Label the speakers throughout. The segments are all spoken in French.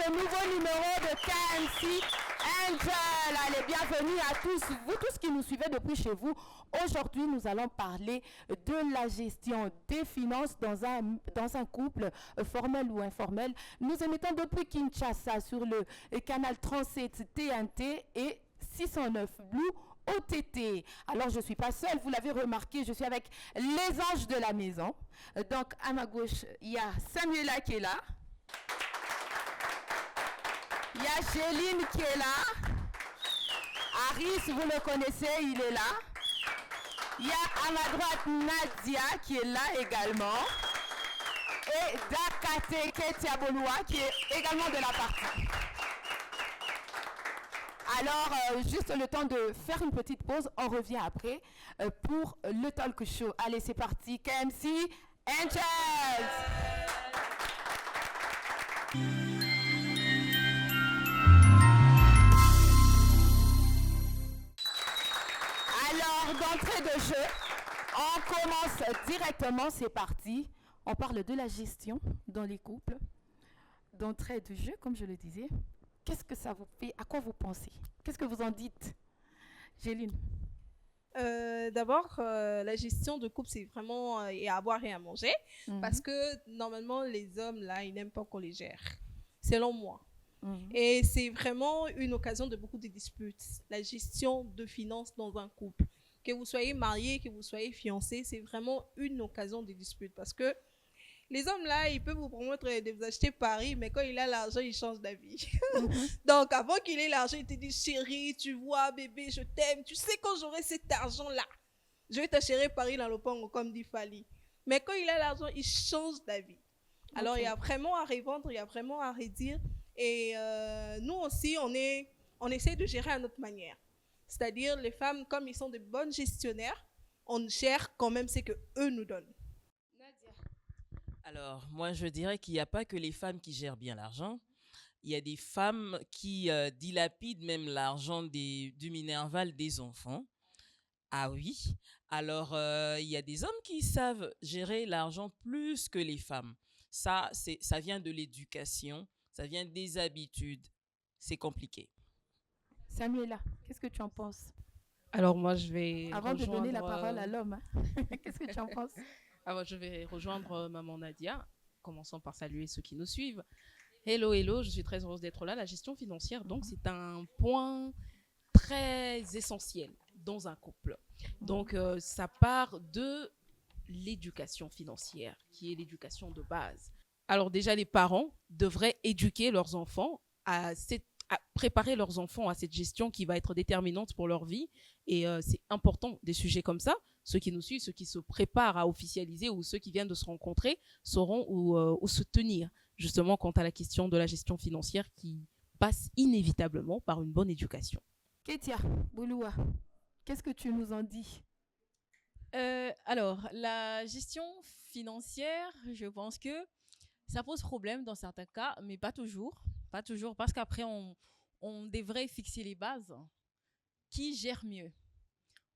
Speaker 1: le nouveau numéro de KMC Angel. Allez, bienvenue à tous, vous tous qui nous suivez depuis chez vous. Aujourd'hui, nous allons parler de la gestion des finances dans un couple formel ou informel. Nous émettons depuis Kinshasa sur le canal 37 TNT et 609 Blue OTT. Alors, je ne suis pas seule, vous l'avez remarqué, je suis avec les anges de la maison. Donc, à ma gauche, il y a Samuela qui est là. Il y a Géline qui est là. Aris, vous le connaissez, il est là. Il y a à ma droite Nadia qui est là également. Et Dakate Ketiaboloa qui est également de la partie. Alors, juste le temps de faire une petite pause, on revient après pour le talk show. Allez, c'est parti, KMC Angels! Alors, d'entrée de jeu, on commence directement, c'est parti. On parle de la gestion dans les couples. D'entrée de jeu, comme je le disais. Qu'est-ce que ça vous fait? À quoi vous pensez? Qu'est-ce que vous en dites? Géline?
Speaker 2: D'abord, la gestion de couple, c'est vraiment et à boire et à manger. Parce que normalement, les hommes, là, ils n'aiment pas qu'on les gère, selon moi. Et c'est vraiment une occasion de beaucoup de disputes. La gestion de finances dans un couple. Que vous soyez marié, que vous soyez fiancé, c'est vraiment une occasion de dispute. Parce que les hommes, là, ils peuvent vous promettre de vous acheter Paris, mais quand il a l'argent, il change d'avis. Donc, avant qu'il ait l'argent, il te dit, chérie, tu vois, bébé, je t'aime. Tu sais, quand j'aurai cet argent-là, je vais t'acheter Paris dans le pont, comme dit Fali. Mais quand il a l'argent, il change d'avis. Alors, il y a vraiment à revendre, il y a vraiment à redire. Et nous aussi, on essaie de gérer à notre manière. C'est-à-dire, les femmes, comme ils sont de bonnes gestionnaires, on gère quand même ce qu'eux nous donnent.
Speaker 3: Alors, moi, je dirais qu'il n'y a pas que les femmes qui gèrent bien l'argent. Il y a des femmes qui dilapident même l'argent du minerval des enfants. Ah oui. Alors, il y a des hommes qui savent gérer l'argent plus que les femmes. Ça vient de l'éducation, ça vient des habitudes. C'est compliqué.
Speaker 1: Samuela, qu'est-ce que tu en penses?
Speaker 4: Alors, moi, je vais
Speaker 1: Avant de donner la parole à l'homme, qu'est-ce que tu en penses?
Speaker 4: Alors, je vais rejoindre maman Nadia. Commençons par saluer ceux qui nous suivent. Hello, hello, je suis très heureuse d'être là. La gestion financière, donc, c'est un point très essentiel dans un couple. Donc, ça part de l'éducation financière, qui est l'éducation de base. Alors, déjà, les parents devraient éduquer leurs enfants à préparer leurs enfants à cette gestion qui va être déterminante pour leur vie. Et c'est important, des sujets comme ça. Ceux qui nous suivent, ceux qui se préparent à officialiser ou ceux qui viennent de se rencontrer sauront où se tenir, justement, quant à la question de la gestion financière qui passe inévitablement par une bonne éducation.
Speaker 1: Ketia Bouloua, qu'est-ce que tu nous en dis?
Speaker 5: Alors, la gestion financière, je pense que ça pose problème dans certains cas, mais pas toujours. Pas toujours, parce qu'après, on devrait fixer les bases. Qui gère mieux?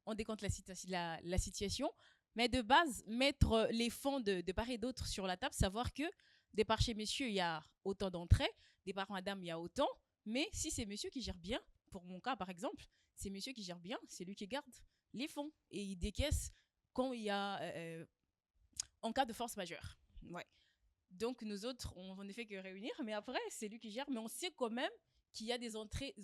Speaker 5: On décompte la situation, mais de base, mettre les fonds de part et d'autre sur la table, savoir que de part chez messieurs, il y a autant d'entrées, de part madame, il y a autant, mais si c'est monsieur qui gère bien, pour mon cas par exemple, c'est monsieur qui gère bien, c'est lui qui garde les fonds et il décaisse quand il y a en cas de force majeure. Ouais. Donc nous autres, on ne fait que réunir, mais après, c'est lui qui gère, mais on sait quand même qu'il y a des entrées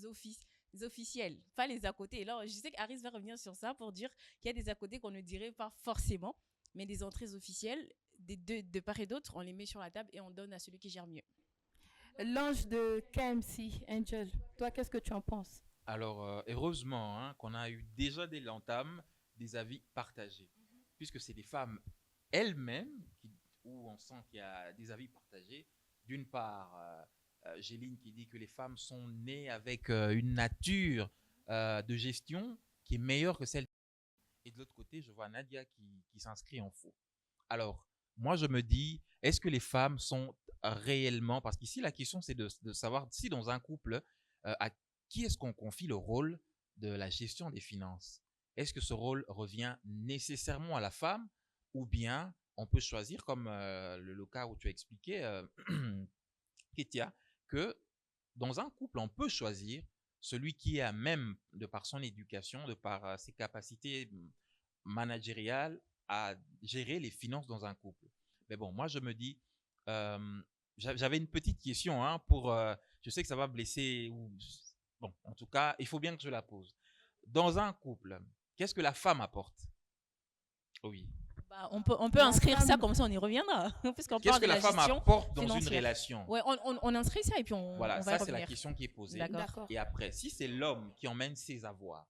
Speaker 5: officielles, pas les à côté. Et là, je sais qu'Aris va revenir sur ça pour dire qu'il y a des à côté qu'on ne dirait pas forcément, mais des entrées officielles, de part et d'autre, on les met sur la table et on donne à celui qui gère mieux.
Speaker 1: L'ange de KMC, Angel, toi, qu'est-ce que tu en penses?
Speaker 6: Alors, heureusement qu'on a eu déjà dès l'entame des avis partagés, puisque c'est les femmes elles-mêmes où on sent qu'il y a des avis partagés. D'une part, Géline qui dit que les femmes sont nées avec une nature de gestion qui est meilleure que celle. Et de l'autre côté, je vois Nadia qui s'inscrit en faux. Alors, moi, je me dis, est-ce que les femmes sont réellement... Parce qu'ici, la question, c'est de savoir si dans un couple, à qui est-ce qu'on confie le rôle de la gestion des finances? Est-ce que ce rôle revient nécessairement à la femme ou bien on peut choisir, comme le cas où tu as expliqué, Ketia, que dans un couple, on peut choisir celui qui est à même, de par son éducation, de par ses capacités managériales, à gérer les finances dans un couple. Mais bon, moi, je me dis, j'avais une petite question je sais que ça va blesser. Bon, en tout cas, il faut bien que je la pose. Dans un couple, qu'est-ce que la femme apporte? Oui.
Speaker 5: Bah, on peut inscrire ça, comme ça on y reviendra. Puisqu'on
Speaker 6: Qu'est-ce
Speaker 5: parle
Speaker 6: que
Speaker 5: de
Speaker 6: la
Speaker 5: la
Speaker 6: femme
Speaker 5: gestion
Speaker 6: apporte dans une
Speaker 5: financière.
Speaker 6: relation?
Speaker 5: Ouais, on inscrit ça et puis on
Speaker 6: Voilà,
Speaker 5: va y
Speaker 6: ça c'est
Speaker 5: revenir.
Speaker 6: la question qui est posée.
Speaker 5: D'accord.
Speaker 6: Et après, si c'est l'homme qui emmène ses avoirs,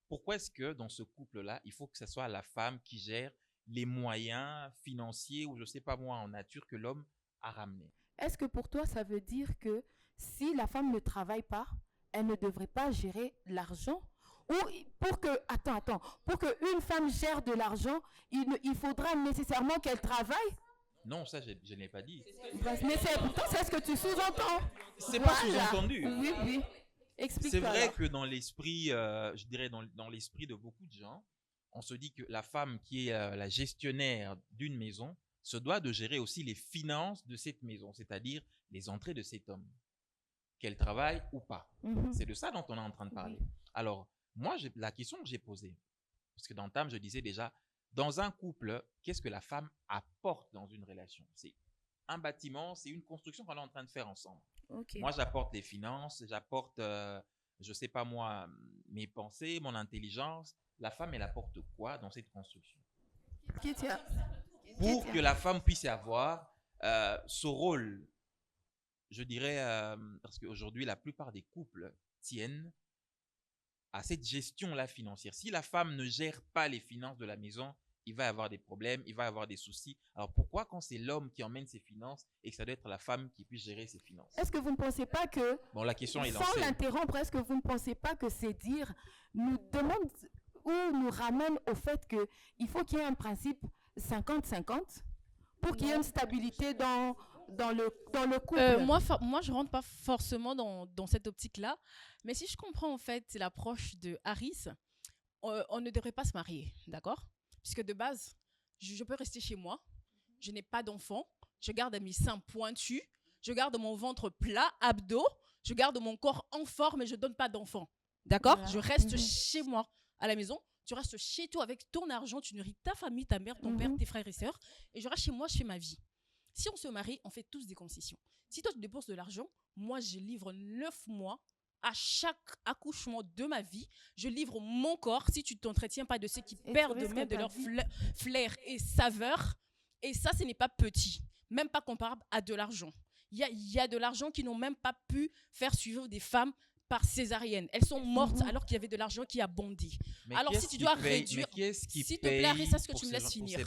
Speaker 6: pourquoi est-ce que dans ce couple-là, il faut que ce soit la femme qui gère les moyens financiers ou je ne sais pas moi en nature que l'homme a ramené?
Speaker 1: Est-ce que pour toi, ça veut dire que si la femme ne travaille pas, elle ne devrait pas gérer l'argent? Ou pour qu'une femme gère de l'argent, il faudra nécessairement qu'elle travaille?
Speaker 6: Non, ça je n'ai pas dit.
Speaker 1: Mais pourtant, c'est ce que tu sous-entends.
Speaker 6: C'est pas sous-entendu.
Speaker 1: Oui, oui. Explique-toi.
Speaker 6: C'est vrai
Speaker 1: alors.
Speaker 6: que dans l'esprit, je dirais dans l'esprit de beaucoup de gens, on se dit que la femme qui est la gestionnaire d'une maison se doit de gérer aussi les finances de cette maison, c'est-à-dire les entrées de cet homme, qu'elle travaille ou pas. C'est de ça dont on est en train de parler. Alors, moi, la question que j'ai posée, parce que dans Tam, je disais déjà, dans un couple, qu'est-ce que la femme apporte dans une relation? C'est un bâtiment, c'est une construction qu'on est en train de faire ensemble.
Speaker 1: Okay.
Speaker 6: Moi, j'apporte les finances, j'apporte, je ne sais pas moi, mes pensées, mon intelligence. La femme, elle apporte quoi dans cette construction? Pour que la femme puisse avoir ce rôle, je dirais, parce qu'aujourd'hui, la plupart des couples tiennent à cette gestion-là financière. Si la femme ne gère pas les finances de la maison, il va y avoir des problèmes, il va y avoir des soucis. Alors pourquoi quand c'est l'homme qui emmène ses finances et que ça doit être la femme qui puisse gérer ses finances?
Speaker 1: Est-ce que vous ne pensez pas que,
Speaker 6: bon, la question est
Speaker 1: sans
Speaker 6: lancée.
Speaker 1: l'interrompre, est-ce que vous ne pensez pas que c'est dire, nous demande ou nous ramène au fait qu'il faut qu'il y ait un principe 50-50 pour qu'il y ait une stabilité dans le couple?
Speaker 5: Moi, je rentre pas forcément dans cette optique-là. Mais si je comprends en fait l'approche de Harris, on ne devrait pas se marier, d'accord? Puisque de base, je peux rester chez moi, je n'ai pas d'enfant, je garde mes seins pointus, je garde mon ventre plat, abdos, je garde mon corps en forme et je ne donne pas d'enfant. D'accord? Voilà. Je reste chez moi, à la maison. Tu restes chez toi avec ton argent, tu nourris ta famille, ta mère, ton père, tes frères et sœurs. Et je reste chez moi, je fais ma vie. Si on se marie, on fait tous des concessions. Si toi, tu dépenses de l'argent, moi, je livre 9 mois à chaque accouchement de ma vie. Je livre mon corps. Si tu ne t'entretiens pas de ceux qui perdent même de leur flair et saveur, et ça, ce n'est pas petit, même pas comparable à de l'argent. Il y a de l'argent qui n'ont même pas pu faire suivre des femmes par césarienne. Elles sont mortes alors qu'il y avait de l'argent qui a bondi.
Speaker 6: Mais
Speaker 5: alors si tu dois réduire, s'il te plaît, Harry, c'est ce que tu me laisses finir.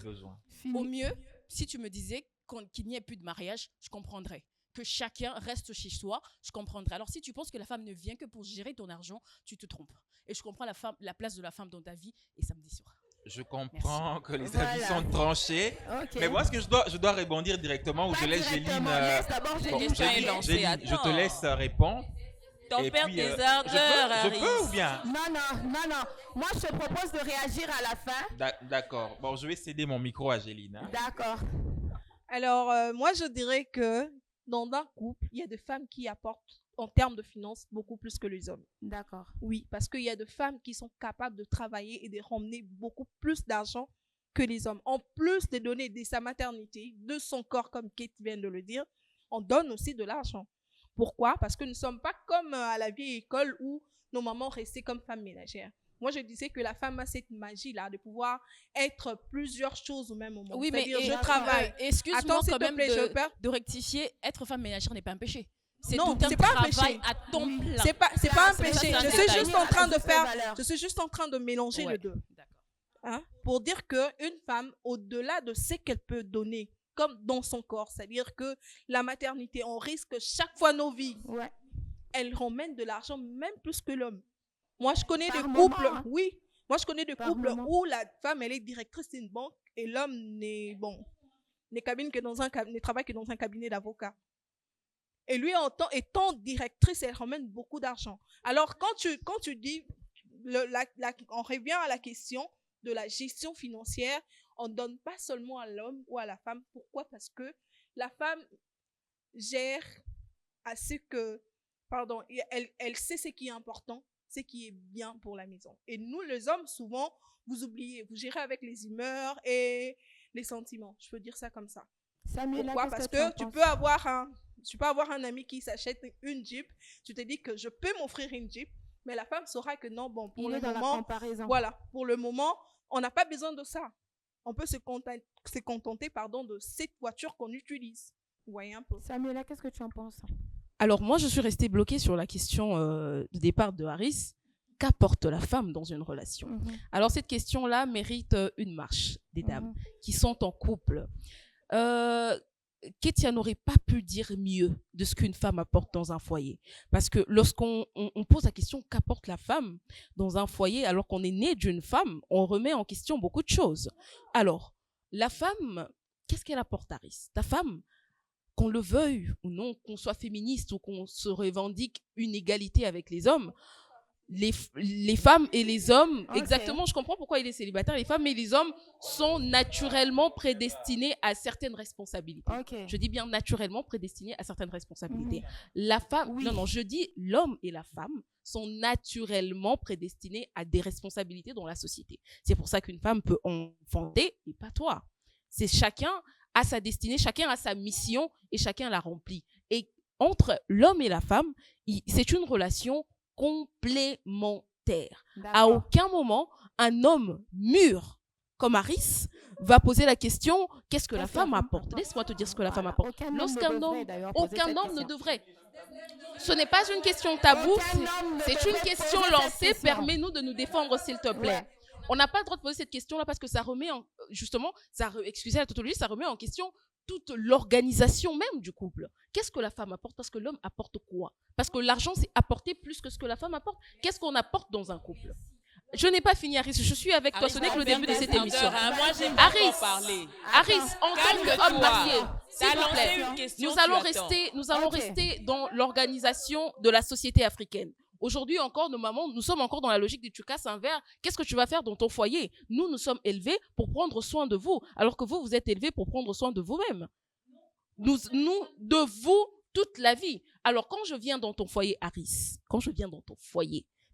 Speaker 5: Au mieux, si tu me disais qu'il n'y ait plus de mariage, je comprendrais. Que chacun reste chez soi, je comprendrais. Alors si tu penses que la femme ne vient que pour gérer ton argent, tu te trompes. Et je comprends la place de la femme dans ta vie et ça me déçoit.
Speaker 6: Je comprends que les avis sont tranchés. Okay. Mais moi, est-ce que je dois rebondir directement ou je laisse Géline je te laisse répondre.
Speaker 3: T'en perds tes ardeurs,
Speaker 6: je peux ou bien?
Speaker 1: Non. Moi, je te propose de réagir à la fin.
Speaker 6: D'accord. Bon, je vais céder mon micro à Géline. Hein.
Speaker 1: D'accord.
Speaker 2: Alors, moi, je dirais que dans un couple, il y a des femmes qui apportent en termes de finances beaucoup plus que les hommes.
Speaker 1: D'accord.
Speaker 2: Oui, parce qu'il y a des femmes qui sont capables de travailler et de ramener beaucoup plus d'argent que les hommes. En plus de donner de sa maternité, de son corps, comme Kate vient de le dire, on donne aussi de l'argent. Pourquoi? Parce que nous ne sommes pas comme à la vieille école où nos mamans restaient comme femmes ménagères. Moi, je disais que la femme a cette magie-là de pouvoir être plusieurs choses au même moment.
Speaker 5: Oui, mais
Speaker 2: je travaille.
Speaker 5: Excuse-moi quand même de rectifier, être femme ménagère n'est pas un péché. C'est
Speaker 2: non,
Speaker 5: tout un
Speaker 2: pas
Speaker 5: travail
Speaker 2: un péché.
Speaker 5: à temps plein.
Speaker 2: C'est pas un péché. Je suis juste en train de mélanger les deux. Hein? Pour dire qu'une femme, au-delà de ce qu'elle peut donner, comme dans son corps, c'est-à-dire que la maternité, on risque chaque fois nos vies. Ouais. Elle ramène de l'argent même plus que l'homme. Moi, je connais des couples, moi, je connais des couples où la femme, elle est directrice d'une banque et l'homme ne travaille que dans un cabinet d'avocat. Et lui, étant directrice, elle ramène beaucoup d'argent. Alors, quand tu dis, on revient à la question de la gestion financière, on ne donne pas seulement à l'homme ou à la femme. Pourquoi? Parce que la femme gère à ce que pardon, elle sait ce qui est important, ce qui est bien pour la maison. Et nous, les hommes, souvent, vous oubliez, vous gérez avec les humeurs et les sentiments. Je peux dire ça comme ça.
Speaker 1: Samuela,
Speaker 2: Pourquoi? Parce que tu peux avoir un ami qui s'achète une Jeep, tu te dis que je peux m'offrir une Jeep, mais la femme saura que non, bon, pour le moment, voilà, pour le moment, on n'a pas besoin de ça. On peut se contenter de cette voiture qu'on utilise. Vous voyez un peu.
Speaker 1: Samuela, qu'est-ce que tu en penses?
Speaker 4: Alors moi, je suis restée bloquée sur la question de départ de Harris. Qu'apporte la femme dans une relation? Alors cette question-là mérite une marche des dames qui sont en couple. Ketia n'aurait pas pu dire mieux de ce qu'une femme apporte dans un foyer. Parce que lorsqu'on pose la question qu'apporte la femme dans un foyer, alors qu'on est né d'une femme, on remet en question beaucoup de choses. Alors, la femme, qu'est-ce qu'elle apporte, Harris? Ta femme, qu'on le veuille ou non, qu'on soit féministe ou qu'on se revendique une égalité avec les hommes, les femmes et les hommes, exactement, je comprends pourquoi il est célibataire, les femmes et les hommes sont naturellement prédestinés à certaines responsabilités. Je dis bien naturellement prédestinés à certaines responsabilités. La femme, non, je dis l'homme et la femme sont naturellement prédestinés à des responsabilités dans la société. C'est pour ça qu'une femme peut enfanter et pas toi. C'est chacun a sa destinée, chacun a sa mission et chacun la remplit. Et entre l'homme et la femme, c'est une relation complémentaire. À aucun moment, un homme mûr comme Harris va poser la question qu'est-ce que la femme apporte? Laisse-moi te dire ce que la femme apporte. Lorsqu'un homme, aucun homme ne devrait. Ce n'est pas une question taboue, c'est une question lancée. Permets-nous de nous défendre, s'il te plaît. On n'a pas le droit de poser cette question-là parce que ça remet en, justement, excusez la tautologie, ça remet en question toute l'organisation même du couple. Qu'est-ce que la femme apporte? Parce que l'homme apporte quoi? Parce que l'argent, c'est apporter plus que ce que la femme apporte. Qu'est-ce qu'on apporte dans un couple? Je n'ai pas fini, Harris. Je suis avec toi. Ce n'est que le début de cette émission.
Speaker 3: Moi, j'aime pas parler.
Speaker 4: Harris, en tant qu'homme marié, s'il vous plaît, nous allons rester dans l'organisation de la société africaine. Aujourd'hui encore, nous sommes encore dans la logique de tu casses un verre, qu'est-ce que tu vas faire dans ton foyer? Nous sommes élevés pour prendre soin de vous, alors que vous êtes élevés pour prendre soin de vous-même. Nous, de vous, toute la vie. Alors, quand je viens dans ton foyer, Harris,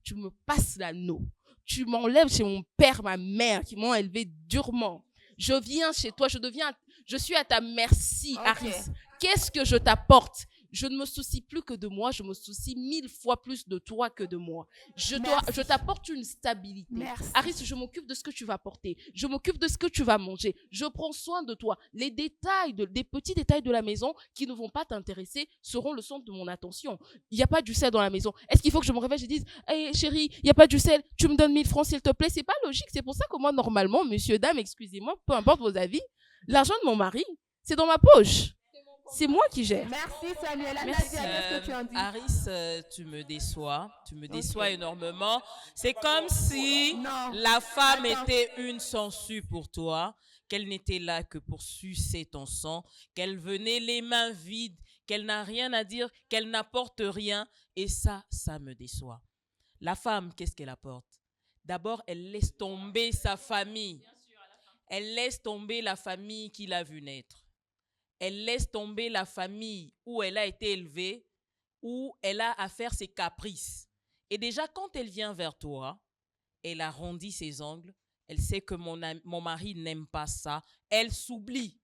Speaker 4: tu me passes l'anneau, tu m'enlèves chez mon père, ma mère, qui m'ont élevé durement. Je viens chez toi, je suis à ta merci, Harris. Qu'est-ce que je t'apporte? Je ne me soucie plus que de moi, je me soucie 1000 fois plus de toi que de moi. Je t'apporte une stabilité. Harris, je m'occupe de ce que tu vas porter. Je m'occupe de ce que tu vas manger. Je prends soin de toi. Les détails, des petits détails de la maison qui ne vont pas t'intéresser seront le centre de mon attention. Il n'y a pas du sel dans la maison. Est-ce qu'il faut que je me réveille et je dise « Hey chérie, il n'y a pas du sel, tu me donnes 1000 francs s'il te plaît ?» C'est pas logique. C'est pour ça que moi, normalement, messieurs, dames, excusez-moi, peu importe vos avis, l'argent de mon mari, c'est dans ma poche. C'est moi qui gère.
Speaker 1: Merci Samuela.
Speaker 3: Merci.
Speaker 1: Qu'est-ce que tu en dis?
Speaker 3: Harris, tu me déçois énormément. C'est comme si la femme était une sangsue pour toi, qu'elle n'était là que pour sucer ton sang, qu'elle venait les mains vides, qu'elle n'a rien à dire, qu'elle n'apporte rien. Et ça me déçoit. La femme, qu'est-ce qu'elle apporte? D'abord, elle laisse tomber sa famille. Elle laisse tomber la famille qui l'a vue naître. Elle laisse tomber la famille où elle a été élevée, où elle a à faire ses caprices. Et déjà, quand elle vient vers toi, elle arrondit ses ongles, elle sait que mon mari n'aime pas ça, elle s'oublie.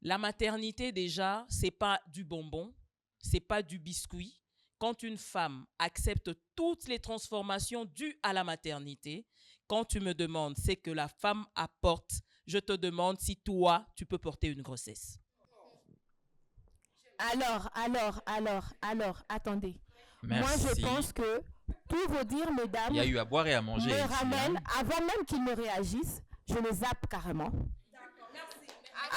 Speaker 3: La maternité, déjà, c'est pas du bonbon, c'est pas du biscuit. Quand une femme accepte toutes les transformations dues à la maternité, quand tu me demandes ce que la femme apporte, je te demande si toi, tu peux porter une grossesse.
Speaker 1: Alors, attendez.
Speaker 6: Merci.
Speaker 1: Moi, je pense que tous vos dires, mesdames,
Speaker 6: il y a eu à boire et à manger.
Speaker 1: me ramènent, avant même qu'ils ne réagissent, je les zappe carrément.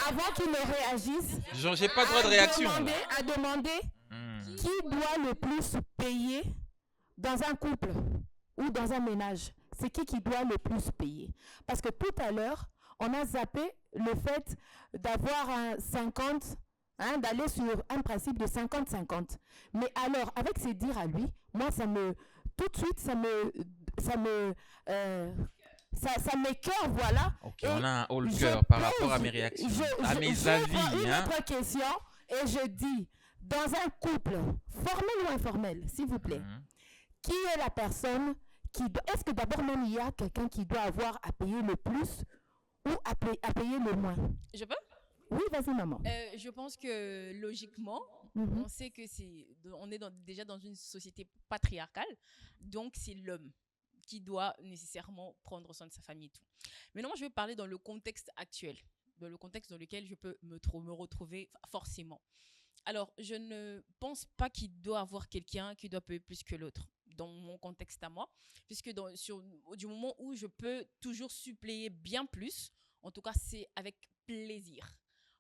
Speaker 1: Avant qu'ils ne réagissent,
Speaker 6: J'ai pas le droit de réaction.
Speaker 1: À demander qui doit le plus payer dans un couple ou dans un ménage. C'est qui doit le plus payer. Parce que tout à l'heure, on a zappé le fait d'avoir un 50, d'aller sur un principe de 50-50. Mais alors, avec ses dires à lui, moi, tout de suite, ça m'écoeure, voilà.
Speaker 6: Ok, on a un haut-le-cœur par rapport à mes réactions, à mes avis.
Speaker 1: Une autre question, et je dis, dans un couple, formel ou informel, s'il vous plaît, qui est la personne qui doit... Est-ce que d'abord même il y a quelqu'un qui doit avoir à payer le plus ou à payer le moins?
Speaker 5: Je peux?
Speaker 1: Oui, vas-y, maman.
Speaker 5: Je pense que logiquement, on sait que on est déjà dans une société patriarcale, donc c'est l'homme qui doit nécessairement prendre soin de sa famille et tout. Maintenant, je vais parler dans le contexte actuel, dans le contexte dans lequel je peux me retrouver forcément. Alors, je ne pense pas qu'il doit avoir quelqu'un qui doit payer plus que l'autre, dans mon contexte à moi, puisque du moment où je peux toujours suppléer bien plus, en tout cas, c'est avec plaisir.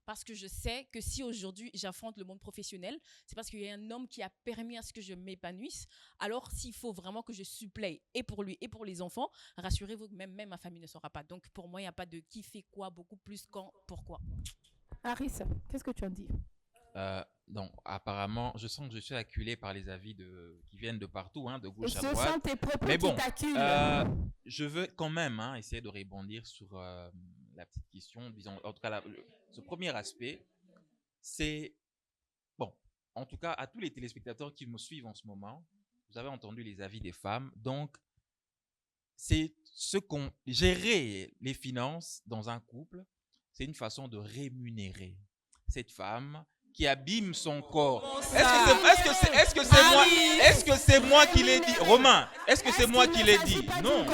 Speaker 5: Parce que je sais que si aujourd'hui j'affronte le monde professionnel, c'est parce qu'il y a un homme qui a permis à ce que je m'épanouisse. Alors, s'il faut vraiment que je supplée et pour lui et pour les enfants, rassurez-vous que même ma famille ne saura pas. Donc, pour moi, il n'y a pas de qui fait quoi, beaucoup plus quand, pourquoi.
Speaker 1: Aris, qu'est-ce que tu en dis?
Speaker 6: Donc, apparemment, je sens que je suis acculé par les avis qui viennent de partout, de gauche à
Speaker 1: Ce
Speaker 6: droite.
Speaker 1: sont tes propos
Speaker 6: Mais bon,
Speaker 1: qui t'acculent.
Speaker 6: je veux quand même essayer de rebondir sur la petite question. Disons, en tout cas, ce premier aspect, c'est... Bon, en tout cas, à tous les téléspectateurs qui me suivent en ce moment, vous avez entendu les avis des femmes. Donc, c'est gérer les finances dans un couple, c'est une façon de rémunérer cette femme qui abîme son corps. Est-ce que c'est moi qui l'ai dit? Romain, est-ce que c'est moi qui l'ai dit? Non.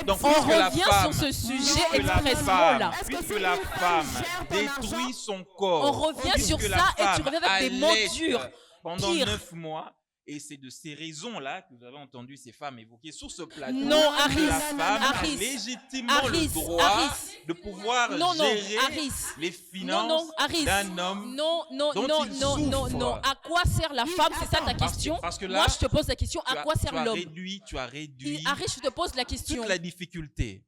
Speaker 5: Donc, on revient sur ce sujet expressément là.
Speaker 6: Puisque la femme détruit son corps.
Speaker 5: On revient sur ça et tu reviens avec des mots durs.
Speaker 6: Pendant 9 mois. Et c'est de ces raisons-là que vous avez entendu ces femmes évoquer sur ce plateau.
Speaker 5: Non, Aris,
Speaker 6: la femme a légitimement le droit de pouvoir gérer les finances d'un homme dont il souffre.
Speaker 5: Non. À quoi sert la femme? C'est ça ta question?
Speaker 6: Parce que là,
Speaker 5: moi, je te pose la question. À quoi sert l'homme?
Speaker 6: Tu as réduit
Speaker 5: Aris, je te pose la question.
Speaker 6: Toute la difficulté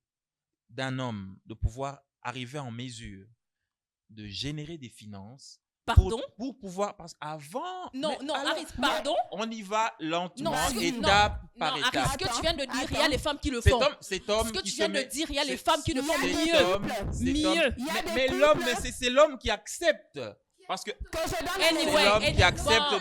Speaker 6: d'un homme de pouvoir arriver en mesure de générer des finances.
Speaker 5: Pardon?
Speaker 6: Pour pouvoir, parce qu'avant...
Speaker 5: Non, Aris, pardon?
Speaker 6: On y va lentement, étape par étape.
Speaker 5: Aris, ce que tu viens de dire, il y a les femmes qui le font.
Speaker 6: Cet homme
Speaker 5: ce que tu viens de dire, il y a les femmes qui le font
Speaker 6: mieux. Mais l'homme, c'est l'homme qui accepte. Parce que l'homme qui accepte...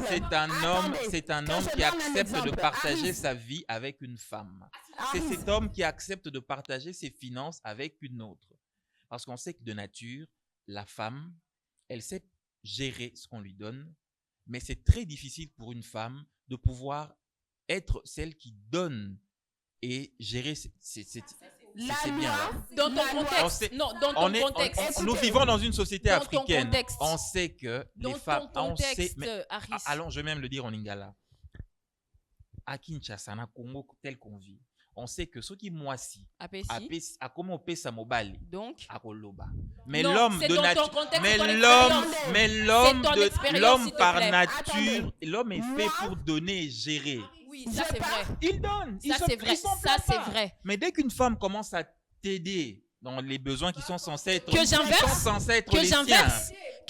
Speaker 6: C'est un homme qui accepte de partager sa vie avec une femme. C'est cet homme qui accepte de partager ses finances avec une autre. Parce qu'on sait que de nature, la femme, elle sait gérer ce qu'on lui donne, mais c'est très difficile pour une femme de pouvoir être celle qui donne et gérer. C'est bien.
Speaker 5: Dans ton contexte.
Speaker 6: Nous vivons dans une société africaine. On sait que les femmes. Allons, je vais même le dire en lingala. À Kinshasa, à Congo, tel qu'on vit. On sait que ceux qui moissent à comment payer sa mobile
Speaker 5: donc
Speaker 6: à Koloba. Mais l'homme de nature, l'homme par nature, l'homme est fait pour donner et gérer.
Speaker 5: Oui, ça c'est vrai.
Speaker 6: Il donne.
Speaker 5: Ça c'est vrai.
Speaker 6: Mais dès qu'une femme commence à t'aider dans les besoins qui sont censés être
Speaker 5: que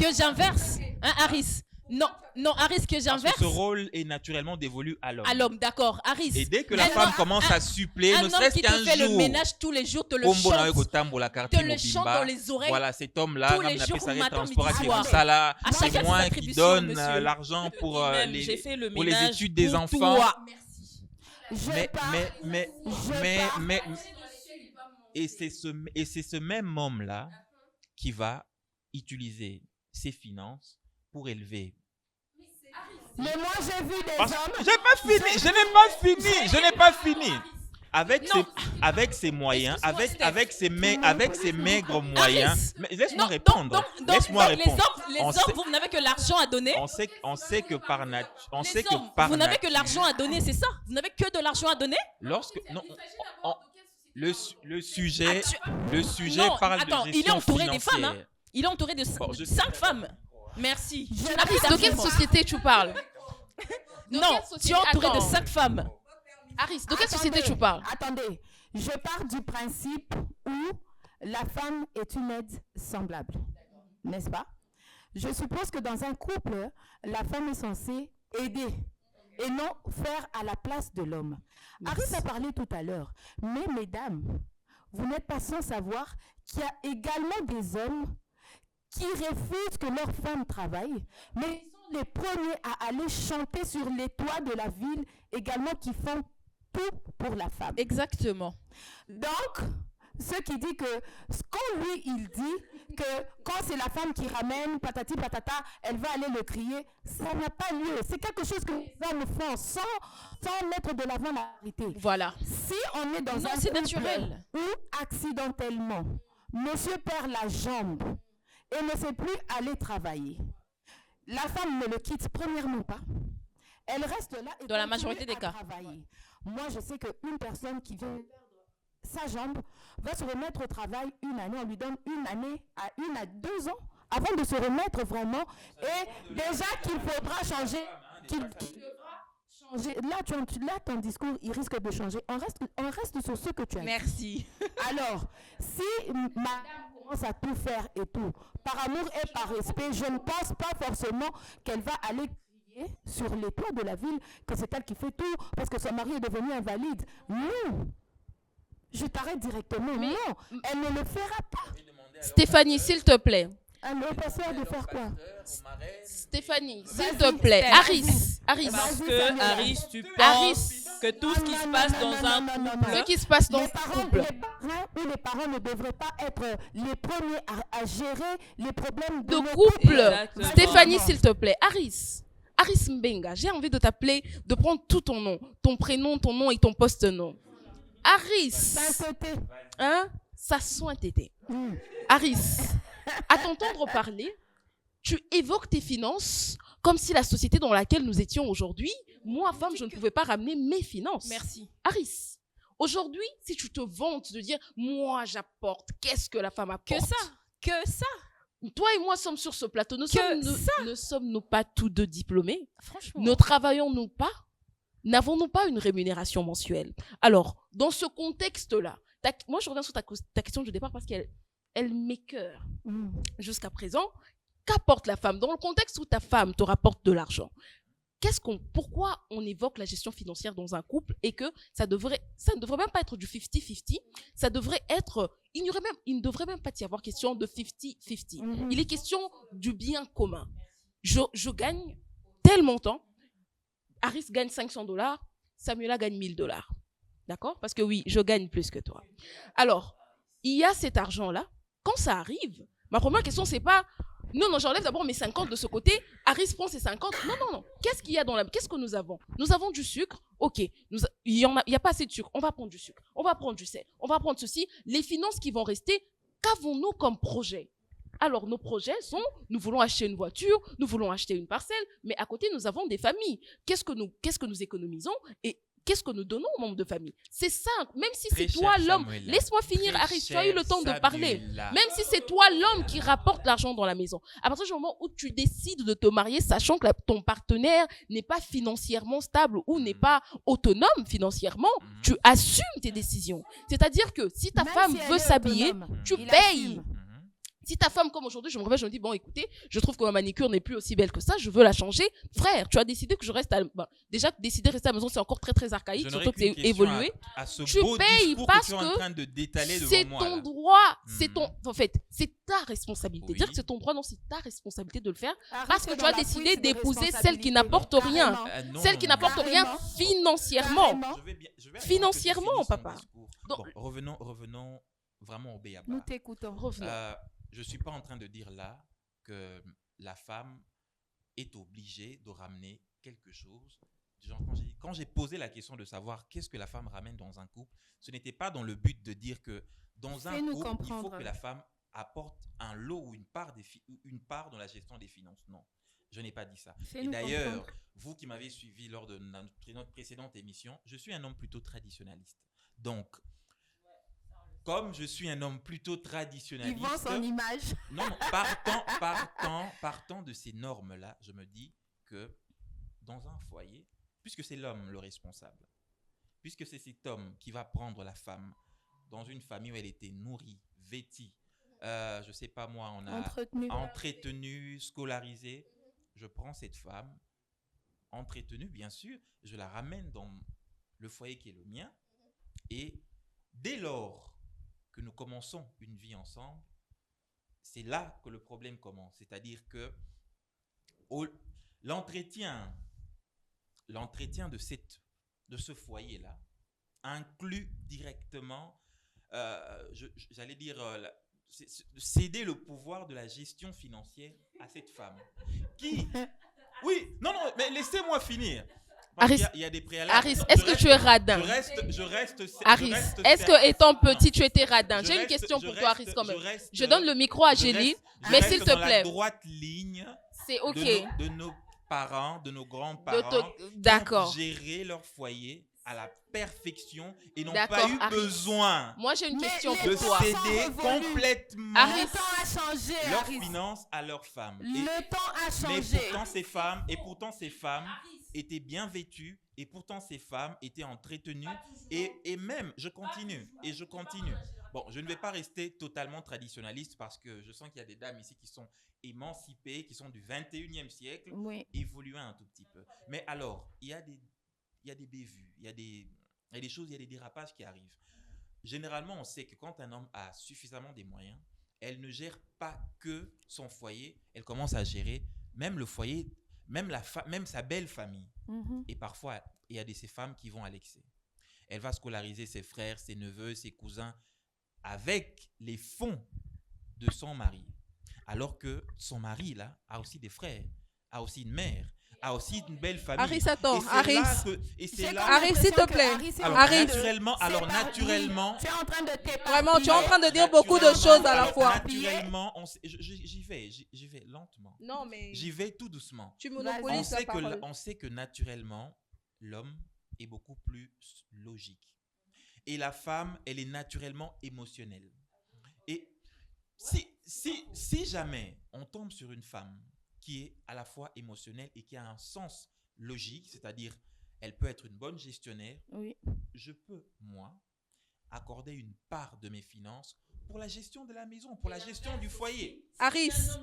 Speaker 5: j'inverse, Aris. Non, Aris, que j'inverse.
Speaker 6: Parce que ce rôle est naturellement dévolu à l'homme.
Speaker 5: À l'homme, d'accord. Aris.
Speaker 6: Et dès que la femme commence à suppléer, ne serait-ce qu'un jour. Un homme qui te fait
Speaker 5: le ménage tous les jours, te le chante dans les oreilles.
Speaker 6: Voilà, cet homme-là,
Speaker 5: tous les jours,
Speaker 6: transport c'est moi qui donne l'argent pour les études des enfants. Et c'est ce même homme-là qui va utiliser ses finances pour élever.
Speaker 1: Mais moi, j'ai vu des hommes...
Speaker 6: Je n'ai pas fini. Avec ses moyens, avec ses maigres moyens. Mais laisse-moi répondre.
Speaker 5: Les hommes, vous n'avez que l'argent à donner.
Speaker 6: On sait que par nature.
Speaker 5: Vous n'avez que l'argent à donner, c'est ça? Vous n'avez que de l'argent à donner?
Speaker 6: Le sujet parle de gestion financière.
Speaker 5: Il est entouré des femmes. Il est entouré de 5 femmes. Merci.
Speaker 4: Aris, de quelle société tu parles?
Speaker 5: Non, tu es entouré de 5 femmes.
Speaker 4: Aris, de quelle société tu parles?
Speaker 1: Attendez, je pars du principe où la femme est une aide semblable, n'est-ce pas? Je suppose que dans un couple, la femme est censée aider et non faire à la place de l'homme. Aris a parlé tout à l'heure, mais mesdames, vous n'êtes pas sans savoir qu'il y a également des hommes qui refusent que leurs femmes travaillent, mais ils sont les premiers à aller chanter sur les toits de la ville, également qui font tout pour la femme.
Speaker 5: Exactement.
Speaker 1: Donc, ce qui dit que, quand lui, il dit que quand c'est la femme qui ramène, patati patata, elle va aller le crier, ça n'a pas lieu. C'est quelque chose que les hommes font sans mettre de l'avant la vérité.
Speaker 5: Voilà.
Speaker 1: Si on est dans
Speaker 5: Non,
Speaker 1: un
Speaker 5: c'est
Speaker 1: couple
Speaker 5: naturel.
Speaker 1: où accidentellement, monsieur perd la jambe et ne sait plus aller travailler, la femme ne le quitte premièrement pas. Elle reste là et
Speaker 5: Dans la
Speaker 1: continue
Speaker 5: majorité des
Speaker 1: à
Speaker 5: cas.
Speaker 1: travailler. Moi, je sais qu'une personne qui vient perdre sa jambe va se remettre au travail une année. On lui donne une année à 1 à 2 ans avant de se remettre vraiment. Et déjà qu'il faudra changer. Là, ton discours, il risque de changer. On reste sur ce que tu as dit.
Speaker 5: Merci.
Speaker 1: Alors, si madame commence à tout faire et tout, par amour et par respect, je ne pense pas forcément qu'elle va aller crier sur les toits de la ville que c'est elle qui fait tout parce que son mari est devenu invalide. Non. Je t'arrête directement. Non, elle ne le fera pas.
Speaker 5: Stéphanie, s'il te plaît.
Speaker 1: Alors, pasteur de faire quoi?
Speaker 5: Stéphanie, s'il
Speaker 1: Vas-y,
Speaker 5: te plaît.
Speaker 1: Steph.
Speaker 5: Aris.
Speaker 3: Parce
Speaker 1: Vas-y,
Speaker 3: que,
Speaker 1: Samuel.
Speaker 3: Aris, tu
Speaker 5: Aris.
Speaker 3: penses que tout ce qui se passe dans un couple...
Speaker 5: Ce qui se passe dans
Speaker 1: Les
Speaker 5: le
Speaker 1: parents,
Speaker 5: couple.
Speaker 1: les parents ne devraient pas être les premiers à gérer les problèmes de
Speaker 5: De
Speaker 1: nos
Speaker 5: couple.
Speaker 3: Exactement.
Speaker 5: Stéphanie, s'il te plaît. Aris Mbenga, j'ai envie de t'appeler, de prendre tout ton nom, ton prénom, ton nom et ton post-nom. Aris.
Speaker 1: Sainteté.
Speaker 5: Hein? Ça soin tété. Aris, à t'entendre parler, tu évoques tes finances comme si la société dans laquelle nous étions aujourd'hui, moi, femme, je ne pouvais pas ramener mes finances.
Speaker 4: Merci.
Speaker 5: Aris, aujourd'hui, si tu te vantes de dire, moi, j'apporte, qu'est-ce que la femme apporte?
Speaker 4: Que ça.
Speaker 5: Toi et moi sommes sur ce plateau. Ne sommes-nous pas tous deux diplômés?
Speaker 4: Franchement.
Speaker 5: Ne travaillons-nous pas? N'avons-nous pas une rémunération mensuelle? Alors, dans ce contexte-là, moi, je reviens sur ta question de départ parce qu'elle m'écœure. Jusqu'à présent, qu'apporte la femme? Dans le contexte où ta femme te rapporte de l'argent, pourquoi on évoque la gestion financière dans un couple et que ça ne devrait même pas être du 50-50, ça devrait être, il ne devrait même pas y avoir question de 50-50. Il est question du bien commun. Je gagne tel montant, Aris gagne $500, Samuela gagne $1000. D'accord? Parce que oui, je gagne plus que toi. Alors, il y a cet argent-là. Quand ça arrive, ma première question, c'est pas non, j'enlève d'abord mes 50 de ce côté, Aris prend ses 50. Non. Qu'est-ce qu'il y a qu'est-ce que nous avons? Nous avons du sucre. OK, il y a pas assez de sucre. On va prendre du sucre. On va prendre du sel. On va prendre ceci. Les finances qui vont rester, qu'avons-nous comme projet? Alors, nos projets sont, nous voulons acheter une voiture, nous voulons acheter une parcelle, mais à côté, nous avons des familles. Qu'est-ce que nous économisons et qu'est-ce que nous donnons aux membres de famille? C'est ça, même si c'est toi l'homme. Laisse-moi finir, Aris, tu as eu le temps de parler. Même si c'est toi l'homme qui rapporte l'argent dans la maison. À partir du moment où tu décides de te marier, sachant que ton partenaire n'est pas financièrement stable ou n'est pas autonome financièrement, tu assumes tes décisions. C'est-à-dire que si ta femme veut s'habiller, tu payes. Si ta femme, comme aujourd'hui, je me réveille, je me dis, bon, écoutez, je trouve que ma manicure n'est plus aussi belle que ça, je veux la changer. Frère, tu as décidé que je reste déjà, décider de rester à la maison, c'est encore très, très archaïque, surtout que c'est évolué. Tu payes parce que c'est ton droit, en fait, c'est ta responsabilité. Dire que c'est ton droit, non, c'est ta responsabilité de le faire parce que tu as décidé d'épouser celle qui n'apporte rien. Celle qui n'apporte rien financièrement. Financièrement, papa.
Speaker 6: Bon, revenons vraiment au béaba.
Speaker 1: Nous t'écoutons.
Speaker 6: Je ne suis pas en train de dire là que la femme est obligée de ramener quelque chose. Genre, quand j'ai posé la question de savoir qu'est-ce que la femme ramène dans un couple, ce n'était pas dans le but de dire que dans un couple, il faut que la femme apporte un lot ou une part dans la gestion des finances. Non, je n'ai pas dit ça. Et d'ailleurs, vous qui m'avez suivi lors de notre précédente émission, je suis un homme plutôt traditionnaliste. Donc, comme je suis un homme plutôt traditionnaliste...
Speaker 1: Il vend son image.
Speaker 6: Non, partant de ces normes-là, je me dis que dans un foyer, puisque c'est l'homme le responsable, puisque c'est cet homme qui va prendre la femme dans une famille où elle était nourrie, vêtie, je ne sais pas moi, on a entretenu, scolarisé, je prends cette femme, entretenue bien sûr, je la ramène dans le foyer qui est le mien, et dès lors que nous commençons une vie ensemble, c'est là que le problème commence. C'est-à-dire que au- l'entretien, l'entretien de ce foyer-là inclut directement, j'allais dire, céder le pouvoir de la gestion financière à cette femme. Qui Oui, non, mais laissez-moi finir. Parce
Speaker 4: Aris,
Speaker 6: qu'il y a des préalables.
Speaker 4: Aris, est-ce que tu es radin?
Speaker 6: Je reste
Speaker 4: Aris, est-ce que étant petit, tu étais radin? J'ai une question pour toi, Aris, quand même. Je donne le micro à Géline, mais s'il te
Speaker 6: dans la
Speaker 4: plaît.
Speaker 6: droite ligne
Speaker 4: C'est OK.
Speaker 6: de nos parents, de nos grands-parents, qui
Speaker 4: D'accord.
Speaker 6: ont géré leur foyer à la perfection et n'ont
Speaker 4: D'accord,
Speaker 6: pas eu
Speaker 4: Aris.
Speaker 6: besoin
Speaker 4: Moi, j'ai une
Speaker 1: Mais
Speaker 4: question
Speaker 1: les
Speaker 6: de
Speaker 4: pour toi.
Speaker 1: temps
Speaker 6: céder
Speaker 1: sont révolus.
Speaker 6: complètement
Speaker 4: Aris,
Speaker 1: Le temps a changé,
Speaker 6: leurs
Speaker 1: Aris.
Speaker 6: finances à leurs femmes.
Speaker 1: Le temps a
Speaker 6: Mais
Speaker 1: changé.
Speaker 6: pourtant ces femmes étaient bien vêtues et pourtant ces femmes étaient entretenues et même, je continue. Bon, je ne vais pas rester totalement traditionnaliste parce que je sens qu'il y a des dames ici qui sont émancipées, qui sont du 21e siècle,
Speaker 1: Oui.
Speaker 6: évoluant un tout petit peu. Mais alors, il y a des bévues, il y a des choses, il y a des dérapages qui arrivent. Généralement, on sait que quand un homme a suffisamment des moyens, elle ne gère pas que son foyer, elle commence à gérer même le foyer, même sa belle famille.
Speaker 1: Mhm.
Speaker 6: Et parfois, il y a ces femmes qui vont à l'excès. Elle va scolariser ses frères, ses neveux, ses cousins avec les fonds de son mari. Alors que son mari, là, a aussi des frères, a aussi une mère, a aussi une belle famille.
Speaker 2: Aris, attends,
Speaker 6: Et c'est
Speaker 2: Aris.
Speaker 6: là que- et c'est
Speaker 1: J'ai
Speaker 6: là-
Speaker 1: comme
Speaker 2: Aris, s'il te
Speaker 1: l'impression que
Speaker 2: plaît.
Speaker 1: Aris est
Speaker 6: Alors,
Speaker 1: en train de
Speaker 6: naturellement,
Speaker 1: tu es en train de t'éparpiller.
Speaker 2: Vraiment, tu es en train de dire beaucoup de choses à la
Speaker 6: alors,
Speaker 2: fois.
Speaker 6: Naturellement, j'y vais lentement.
Speaker 2: Non, mais
Speaker 6: J'y vais tout doucement.
Speaker 2: tu
Speaker 6: On
Speaker 2: monopolises la
Speaker 6: sait,
Speaker 2: parole.
Speaker 6: on sait que naturellement, l'homme est beaucoup plus logique. Et la femme, elle est naturellement émotionnelle. Et si jamais on tombe sur une femme qui est à la fois émotionnelle et qui a un sens logique, c'est-à-dire elle peut être une bonne gestionnaire,
Speaker 1: Oui.
Speaker 6: je peux, moi, accorder une part de mes finances pour la gestion de la maison, pour la gestion du foyer.
Speaker 2: Aris,
Speaker 5: Ça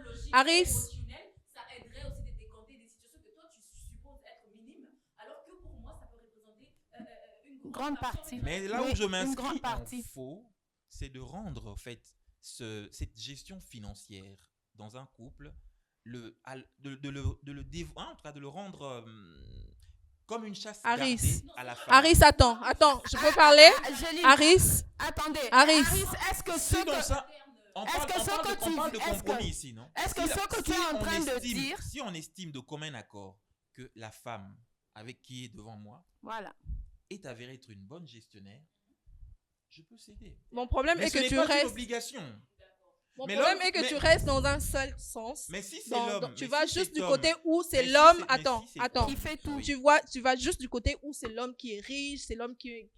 Speaker 5: aiderait aussi de décanter des situations que toi tu supposes être minimes, alors que pour moi ça peut représenter une
Speaker 1: Grande partie.
Speaker 6: Mais là
Speaker 1: Oui,
Speaker 6: où je
Speaker 1: une
Speaker 6: m'inscris
Speaker 1: grande
Speaker 6: en
Speaker 1: partie.
Speaker 6: faux, c'est de rendre en fait cette gestion financière dans un couple, en tout cas de le rendre comme une chasse
Speaker 2: Aris.
Speaker 6: gardée à la femme.
Speaker 2: Aris, attends, je peux parler?
Speaker 1: Géline,
Speaker 2: Aris,
Speaker 1: attendez.
Speaker 2: Aris.
Speaker 1: Est-ce que
Speaker 6: Si
Speaker 1: ce
Speaker 6: dans
Speaker 1: que
Speaker 6: ça, on
Speaker 1: est-ce
Speaker 6: parle,
Speaker 1: que
Speaker 6: on
Speaker 1: ce
Speaker 6: parle
Speaker 1: que
Speaker 6: de, on
Speaker 1: tu-
Speaker 6: parle de
Speaker 1: est-ce que-
Speaker 6: compromis ici, non?
Speaker 1: est-ce que ce que tu es en
Speaker 6: on
Speaker 1: train de
Speaker 6: estime-
Speaker 1: dire-
Speaker 6: Si on estime de commun accord que la femme avec qui est devant moi
Speaker 1: voilà.
Speaker 6: est avérée être une bonne gestionnaire, je peux céder.
Speaker 2: mon problème
Speaker 6: Mais
Speaker 2: est
Speaker 6: ce
Speaker 2: que
Speaker 6: n'est
Speaker 2: tu
Speaker 6: pas une
Speaker 2: restes.
Speaker 6: obligation.
Speaker 2: Mon
Speaker 6: Mais
Speaker 2: problème
Speaker 6: l'homme-
Speaker 2: est que
Speaker 6: mais-
Speaker 2: tu restes dans un seul sens.
Speaker 6: Mais si c'est
Speaker 2: Dans-
Speaker 6: l'homme,
Speaker 2: tu
Speaker 6: mais
Speaker 2: vas
Speaker 6: si
Speaker 2: juste
Speaker 6: cet
Speaker 2: du
Speaker 6: homme-
Speaker 2: côté où c'est
Speaker 6: mais si
Speaker 2: l'homme.
Speaker 6: c'est- mais
Speaker 2: Attends,
Speaker 6: si c'est-
Speaker 2: attends.
Speaker 1: Qui fait tout.
Speaker 2: Tu vas juste du côté où c'est l'homme qui est riche, c'est l'homme qui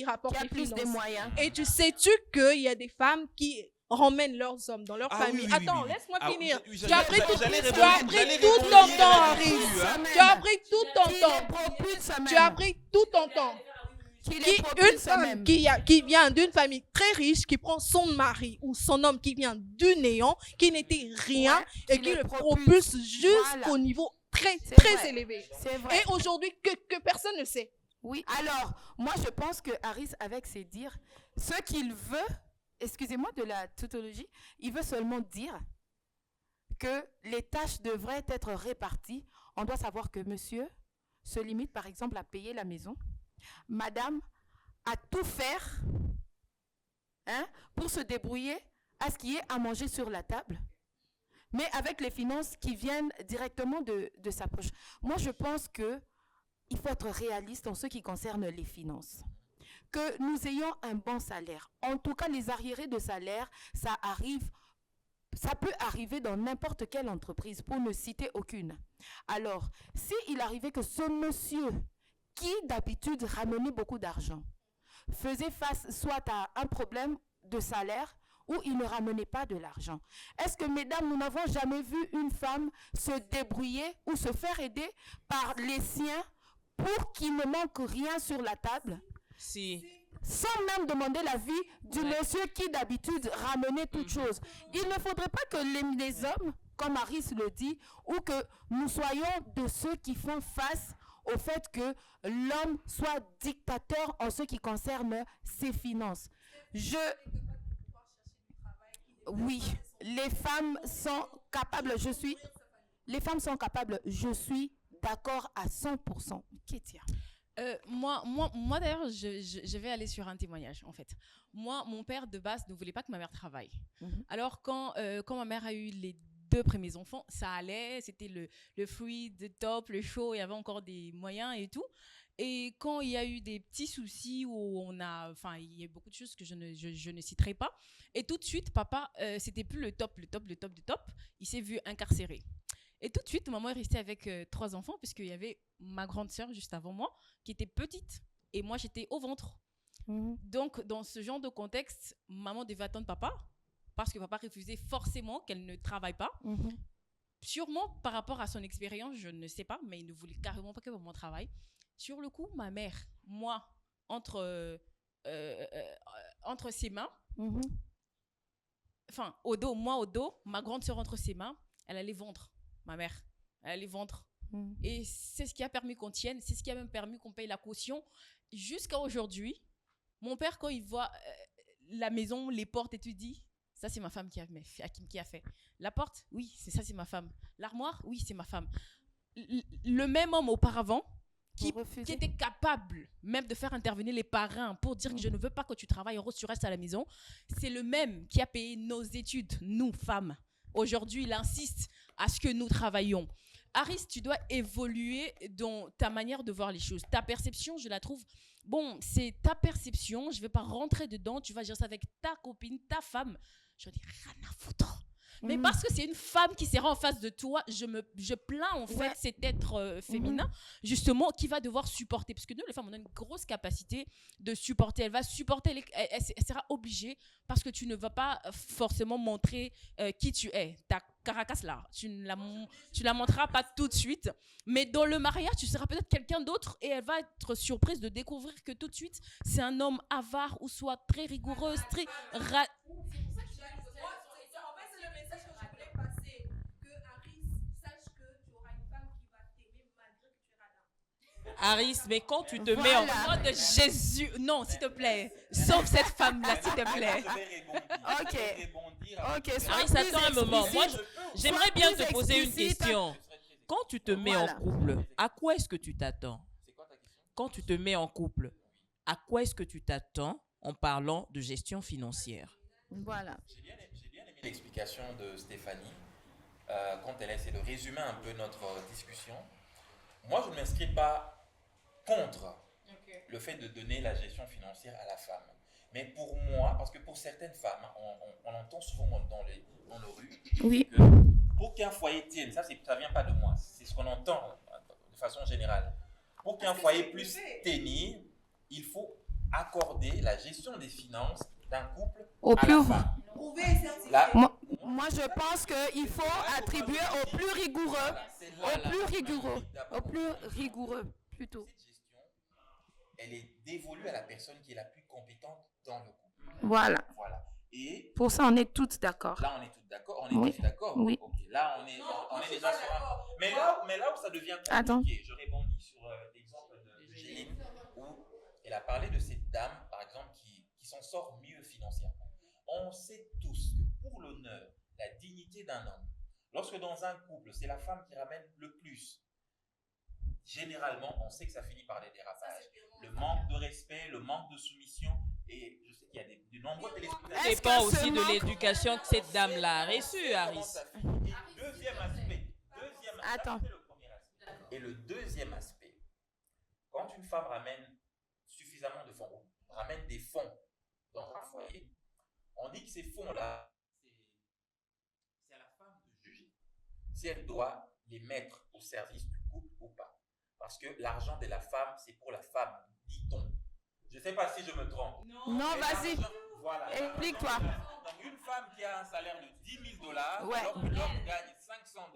Speaker 2: rapporte
Speaker 1: Qui a
Speaker 2: les
Speaker 1: plus des
Speaker 2: finances.
Speaker 1: moyens.
Speaker 2: Et tu sais-tu qu'il y a des femmes qui ramènent leurs hommes dans leur
Speaker 6: Ah oui,
Speaker 2: famille.
Speaker 6: oui, oui,
Speaker 2: Attends,
Speaker 6: oui.
Speaker 2: laisse-moi
Speaker 6: Ah,
Speaker 2: finir.
Speaker 6: oui,
Speaker 2: Tu as pris tout
Speaker 6: j'allais
Speaker 2: ton
Speaker 6: répondre
Speaker 2: temps,
Speaker 6: là-dessus,
Speaker 2: Aris.
Speaker 6: hein.
Speaker 2: Tu as pris tout ton
Speaker 1: Qui
Speaker 2: temps.
Speaker 1: les propulse même.
Speaker 2: Tu as pris tout ton temps.
Speaker 1: Qui les
Speaker 2: Qui, une
Speaker 1: propulse
Speaker 2: femme
Speaker 1: même.
Speaker 2: qui vient d'une famille très riche, qui prend son mari ou son homme qui vient du néant, qui n'était rien,
Speaker 1: Ouais,
Speaker 2: et qui
Speaker 1: les
Speaker 2: le propulse jusqu'au
Speaker 1: Voilà.
Speaker 2: niveau très,
Speaker 1: C'est
Speaker 2: très
Speaker 1: vrai.
Speaker 2: élevé.
Speaker 1: C'est vrai.
Speaker 2: Et aujourd'hui, que personne ne sait.
Speaker 1: Oui, alors, moi je pense que Aris, avec ses dires, ce qu'il veut, excusez-moi de la tautologie, il veut seulement dire que les tâches devraient être réparties. On doit savoir que monsieur se limite par exemple à payer la maison, madame à tout faire pour se débrouiller à ce qui est à manger sur la table, mais avec les finances qui viennent directement de sa poche. Moi je pense que il faut être réaliste en ce qui concerne les finances. Que nous ayons un bon salaire. En tout cas, les arriérés de salaire, ça peut arriver dans n'importe quelle entreprise, pour ne citer aucune. Alors, s'il arrivait que ce monsieur, qui d'habitude ramenait beaucoup d'argent, faisait face soit à un problème de salaire, où il ne ramenait pas de l'argent. Est-ce que, mesdames, nous n'avons jamais vu une femme se débrouiller ou se faire aider par les siens pour qu'il ne manque rien sur la table,
Speaker 3: Si.
Speaker 1: sans même demander l'avis du monsieur qui d'habitude ramenait toutes choses. Il ne faudrait pas que les hommes, comme Aris le dit, ou que nous soyons de ceux qui font face au fait que l'homme soit dictateur en ce qui concerne ses finances. Oui, les femmes sont capables, les femmes sont capables, je suis d'accord à 100%. Kétia.
Speaker 5: Moi d'ailleurs, je vais aller sur un témoignage, en fait. Moi, mon père, de base, ne voulait pas que ma mère travaille. Alors, quand ma mère a eu les 2 premiers enfants, ça allait, c'était le fluide, top, le chaud, il y avait encore des moyens et tout. Et quand il y a eu des petits soucis où il y a beaucoup de choses que je ne citerai pas. Et tout de suite, papa, c'était plus le top. Il s'est vu incarcéré. Et tout de suite, maman est restée avec 3 enfants, puisqu'il y avait ma grande sœur juste avant moi, qui était petite, et moi, j'étais au ventre. Donc, dans ce genre de contexte, maman devait attendre papa, parce que papa refusait forcément qu'elle ne travaille pas. Sûrement, par rapport à son expérience, je ne sais pas, mais il ne voulait carrément pas que maman travaille. Sur le coup, ma mère, moi, entre ses mains, enfin, au dos, ma grande sœur entre ses mains, elle allait vendre. Ma mère, elle allait vendre. Et c'est ce qui a permis qu'on tienne, c'est ce qui a même permis qu'on paye la caution. Jusqu'à aujourd'hui, mon père, quand il voit la maison, les portes, et tu dis, ça c'est ma femme qui a fait. La porte, oui, c'est ma femme. L'armoire, oui, c'est ma femme. Le même homme auparavant, qui était capable même de faire intervenir les parrains pour dire que je ne veux pas que tu travailles, Rose, tu restes à la maison, c'est le même qui a payé nos études, nous, femmes. Aujourd'hui, il insiste à ce que nous travaillions. Aris, tu dois évoluer dans ta manière de voir les choses. Ta perception, je la trouve... Bon, c'est ta perception, je ne vais pas rentrer dedans, tu vas gérer ça avec ta copine, ta femme. Je dis, rien à foutre. Mais parce que c'est une femme qui sera en face de toi, je plains en fait cet être féminin, justement, qui va devoir supporter. Parce que nous, les femmes, on a une grosse capacité de supporter. Elle va supporter, elle sera obligée, parce que tu ne vas pas forcément montrer qui tu es. Ta caracasse là, tu la montreras pas tout de suite. Mais dans le mariage, tu seras peut-être quelqu'un d'autre et elle va être surprise de découvrir que tout de suite, c'est un homme avare ou soit très rigoureux, très...
Speaker 3: Aris, mais quand tu te mets en...
Speaker 5: Au nom de Jésus, non, s'il te plaît, sauve cette femme-là, s'il te plaît.
Speaker 1: Ok.
Speaker 3: Aris, attends un moment. Moi, j'aimerais bien te poser une question. Quand tu te mets en couple, à quoi est-ce que tu t'attends? Quand tu te mets en couple, à quoi est-ce que tu t'attends en parlant de gestion financière?
Speaker 1: Voilà.
Speaker 6: J'ai bien aimé l'explication de Stéphanie quand elle a essayé de résumer un peu notre discussion. Moi, je ne m'inscris pas contre le fait de donner la gestion financière à la femme. Mais pour moi, parce que pour certaines femmes, on entend souvent dans nos rues, que pour qu'un foyer tienne, ça ne vient pas de moi, c'est ce qu'on entend de façon générale. Pour qu'un foyer puisse tenir, il faut accorder la gestion des finances d'un couple à la femme.
Speaker 1: Moi, je pense qu'il faut attribuer au plus rigoureux, au plus rigoureux, plutôt.
Speaker 6: Cette gestion, elle est dévolue à la personne qui est la plus compétente dans le couple.
Speaker 1: Voilà.
Speaker 6: Et
Speaker 1: pour ça, on est toutes d'accord.
Speaker 6: Là, on est toutes d'accord.
Speaker 1: Oui.
Speaker 6: Ok. Là, on est déjà sur un... Mais là où ça devient compliqué, je rebondis sur l'exemple de Géline, où elle a parlé de cette dame, par exemple, qui s'en sort mieux financièrement. On sait tous que pour l'honneur, la dignité d'un homme, lorsque dans un couple, c'est la femme qui ramène le plus, généralement, on sait que ça finit par des dérapages. Le manque de respect, le manque de soumission, et je sais qu'il y a de nombreux téléspectateurs.
Speaker 3: Ça dépend aussi de l'éducation que cette dame-là a reçue, Aris.
Speaker 6: Deuxième aspect, Et le deuxième aspect, quand une femme ramène suffisamment de fonds, ramène des fonds dans un foyer, on dit que ces fonds-là, c'est à la femme de juger si elle doit les mettre au service du couple ou pas. Parce que l'argent de la femme, c'est pour la femme, dit-on. Je ne sais pas si je me trompe.
Speaker 1: Non, vas-y.
Speaker 6: Voilà.
Speaker 1: Explique-toi.
Speaker 6: Donc, une femme qui a un salaire de $10 000, alors que l'homme gagne $500,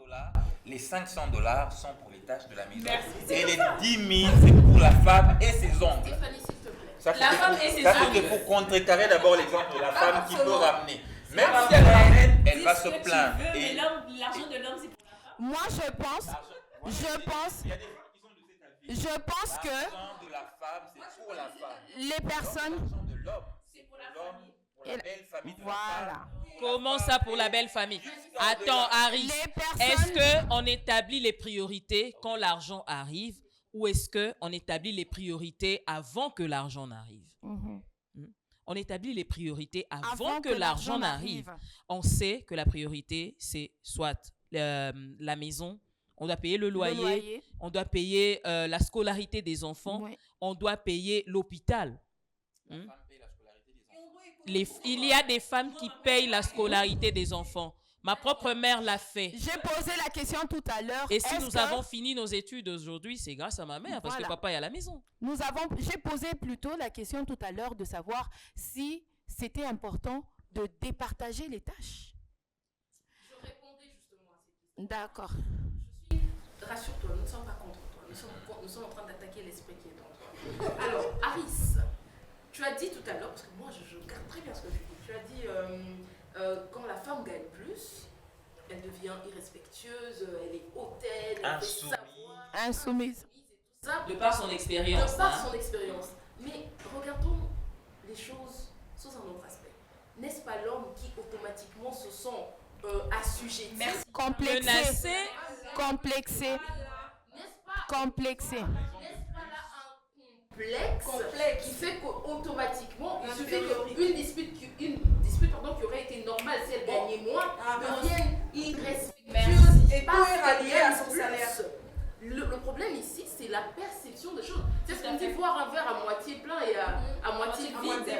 Speaker 6: les $500 sont pour les tâches de la maison. Merci. Et les 10 000, c'est pour la femme et ses ongles.
Speaker 5: Stéphanie, s'il te plaît.
Speaker 6: Ça, c'était pour contrecarrer d'abord l'exemple de la femme qui peut ramener. Même si elle ramène, elle va se plaindre.
Speaker 5: Mais l'argent de l'homme, c'est pour la femme.
Speaker 1: Moi, je pense que
Speaker 6: l'argent de la femme, c'est pour la femme.
Speaker 1: les personnes...
Speaker 6: L'argent de l'homme, c'est pour la famille, pour la belle famille de la femme.
Speaker 3: Comment ça pour la belle famille? Attends, Harry,
Speaker 1: Les personnes...
Speaker 3: est-ce qu'on établit les priorités quand l'argent arrive ou est-ce qu'on établit les priorités avant que l'argent n'arrive? On établit les priorités avant que l'argent n'arrive. On sait que la priorité, c'est soit la maison, on doit payer le loyer. On doit payer la scolarité des enfants, on doit payer l'hôpital. Il y a des femmes qui payent la scolarité des enfants. Ma propre mère l'a fait.
Speaker 1: J'ai posé la question tout à l'heure.
Speaker 3: Et si nous avons fini nos études aujourd'hui, c'est grâce à ma mère, parce que papa est à la maison.
Speaker 1: J'ai posé plutôt la question tout à l'heure de savoir si c'était important de départager les tâches.
Speaker 4: Je répondais justement à cette question.
Speaker 1: D'accord.
Speaker 4: Rassure-toi, nous ne sommes pas contre toi. Nous sommes en train d'attaquer l'esprit qui est en toi. Alors, Aris, tu as dit tout à l'heure, parce que moi je garde très bien ce que tu dis, tu as dit quand la femme gagne plus, elle devient irrespectueuse, elle est hautaine, elle fait savoir,
Speaker 1: insoumise.
Speaker 4: Et tout ça,
Speaker 3: De par son expérience.
Speaker 4: de par son expérience. Mais regardons les choses sous un autre aspect. N'est-ce pas l'homme qui automatiquement se sent assujetti,
Speaker 1: Complexé. Complexé.
Speaker 4: n'est-ce pas
Speaker 1: Complexé.
Speaker 4: N'est-ce pas là un complexe qui fait qu'automatiquement, il suffit qu'une dispute qui aurait été normale si elle gagnait moins devienne irrespectueuse
Speaker 2: Et
Speaker 4: parce
Speaker 2: pour
Speaker 4: qu'elle
Speaker 2: rallier à
Speaker 4: gagne
Speaker 2: son
Speaker 4: plus.
Speaker 2: salaire.
Speaker 4: Le problème ici, c'est la perception des choses. C'est ce qu'on dit, voir un verre à moitié plein et à moitié vide.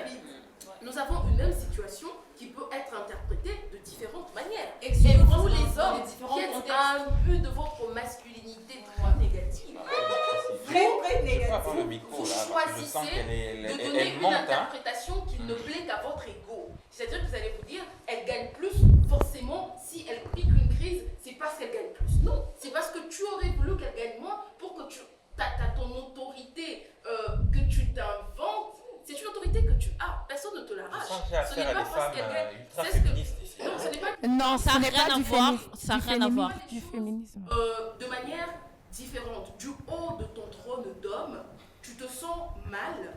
Speaker 4: Nous avons une même situation qui peut être interprétée de différentes manières. Et vous, les hommes, qui êtes un peu de votre masculinité très négative,
Speaker 2: Très négatif.
Speaker 4: vous choisissez de donner une interprétation qui ne plaît qu'à votre ego. C'est-à-dire que vous allez vous dire, elle gagne plus, forcément, si elle pique une crise, c'est parce qu'elle gagne plus. Non, c'est parce que tu aurais voulu qu'elle gagne moins pour que tu as ton autorité que tu t'inventes. C'est une autorité que tu as, personne ne te l'arrache. Ce n'est pas parce qu'elle gagne. C'est ce que... Non, ce n'est pas...
Speaker 1: Non,
Speaker 5: Ça
Speaker 1: ce
Speaker 5: n'a
Speaker 1: n'est
Speaker 5: rien
Speaker 1: pas
Speaker 5: à
Speaker 1: du
Speaker 5: voir.
Speaker 1: féminisme.
Speaker 5: Ça n'a rien à voir.
Speaker 1: Du féminisme.
Speaker 4: De manière différente, du haut de ton trône d'homme, tu te sens mal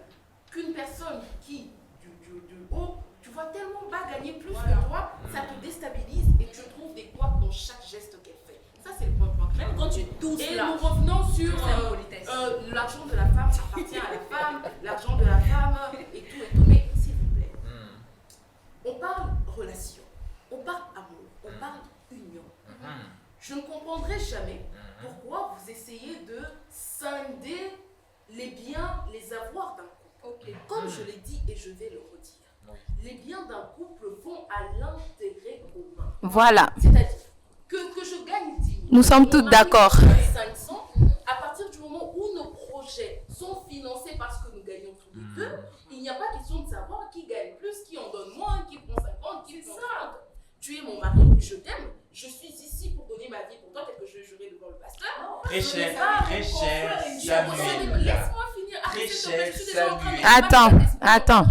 Speaker 4: qu'une personne qui, du haut, tu vois tellement bas gagner plus que toi, ça te déstabilise et tu trouves des couacs dans chaque geste qu'elle fait. Ça, c'est le point.
Speaker 5: Même quand tu tousses
Speaker 4: Et
Speaker 5: là.
Speaker 4: nous revenons sur l'argent de la femme appartient à la femme, l'argent de la femme et tout. Mais s'il vous plaît, on parle relation, on parle amour, on parle union. Je ne comprendrai jamais pourquoi vous essayez de scinder les biens, les avoirs d'un couple. Comme je l'ai dit et je vais le redire, les biens d'un couple vont à l'intérêt commun.
Speaker 1: Voilà.
Speaker 4: C'est-à-dire que je gagne 10 000.
Speaker 1: Nous sommes toutes d'accord.
Speaker 4: 500, à partir du moment où nos projets sont financés parce que nous gagnons tous les deux, il n'y a pas question de savoir qui gagne plus, qui en donne moins, qui prend 50, qui prend 30. Tu es mon mari, je t'aime, je suis ici pour donner ma vie pour toi, tel que je jurerai devant le pasteur.
Speaker 6: Très cher, Samuel.
Speaker 4: Laisse-moi finir.
Speaker 6: Très
Speaker 4: Arrête, s'il te plaît,
Speaker 6: cher,
Speaker 4: je suis déjà en train de
Speaker 1: Samuel.
Speaker 4: débattre,
Speaker 1: Attends.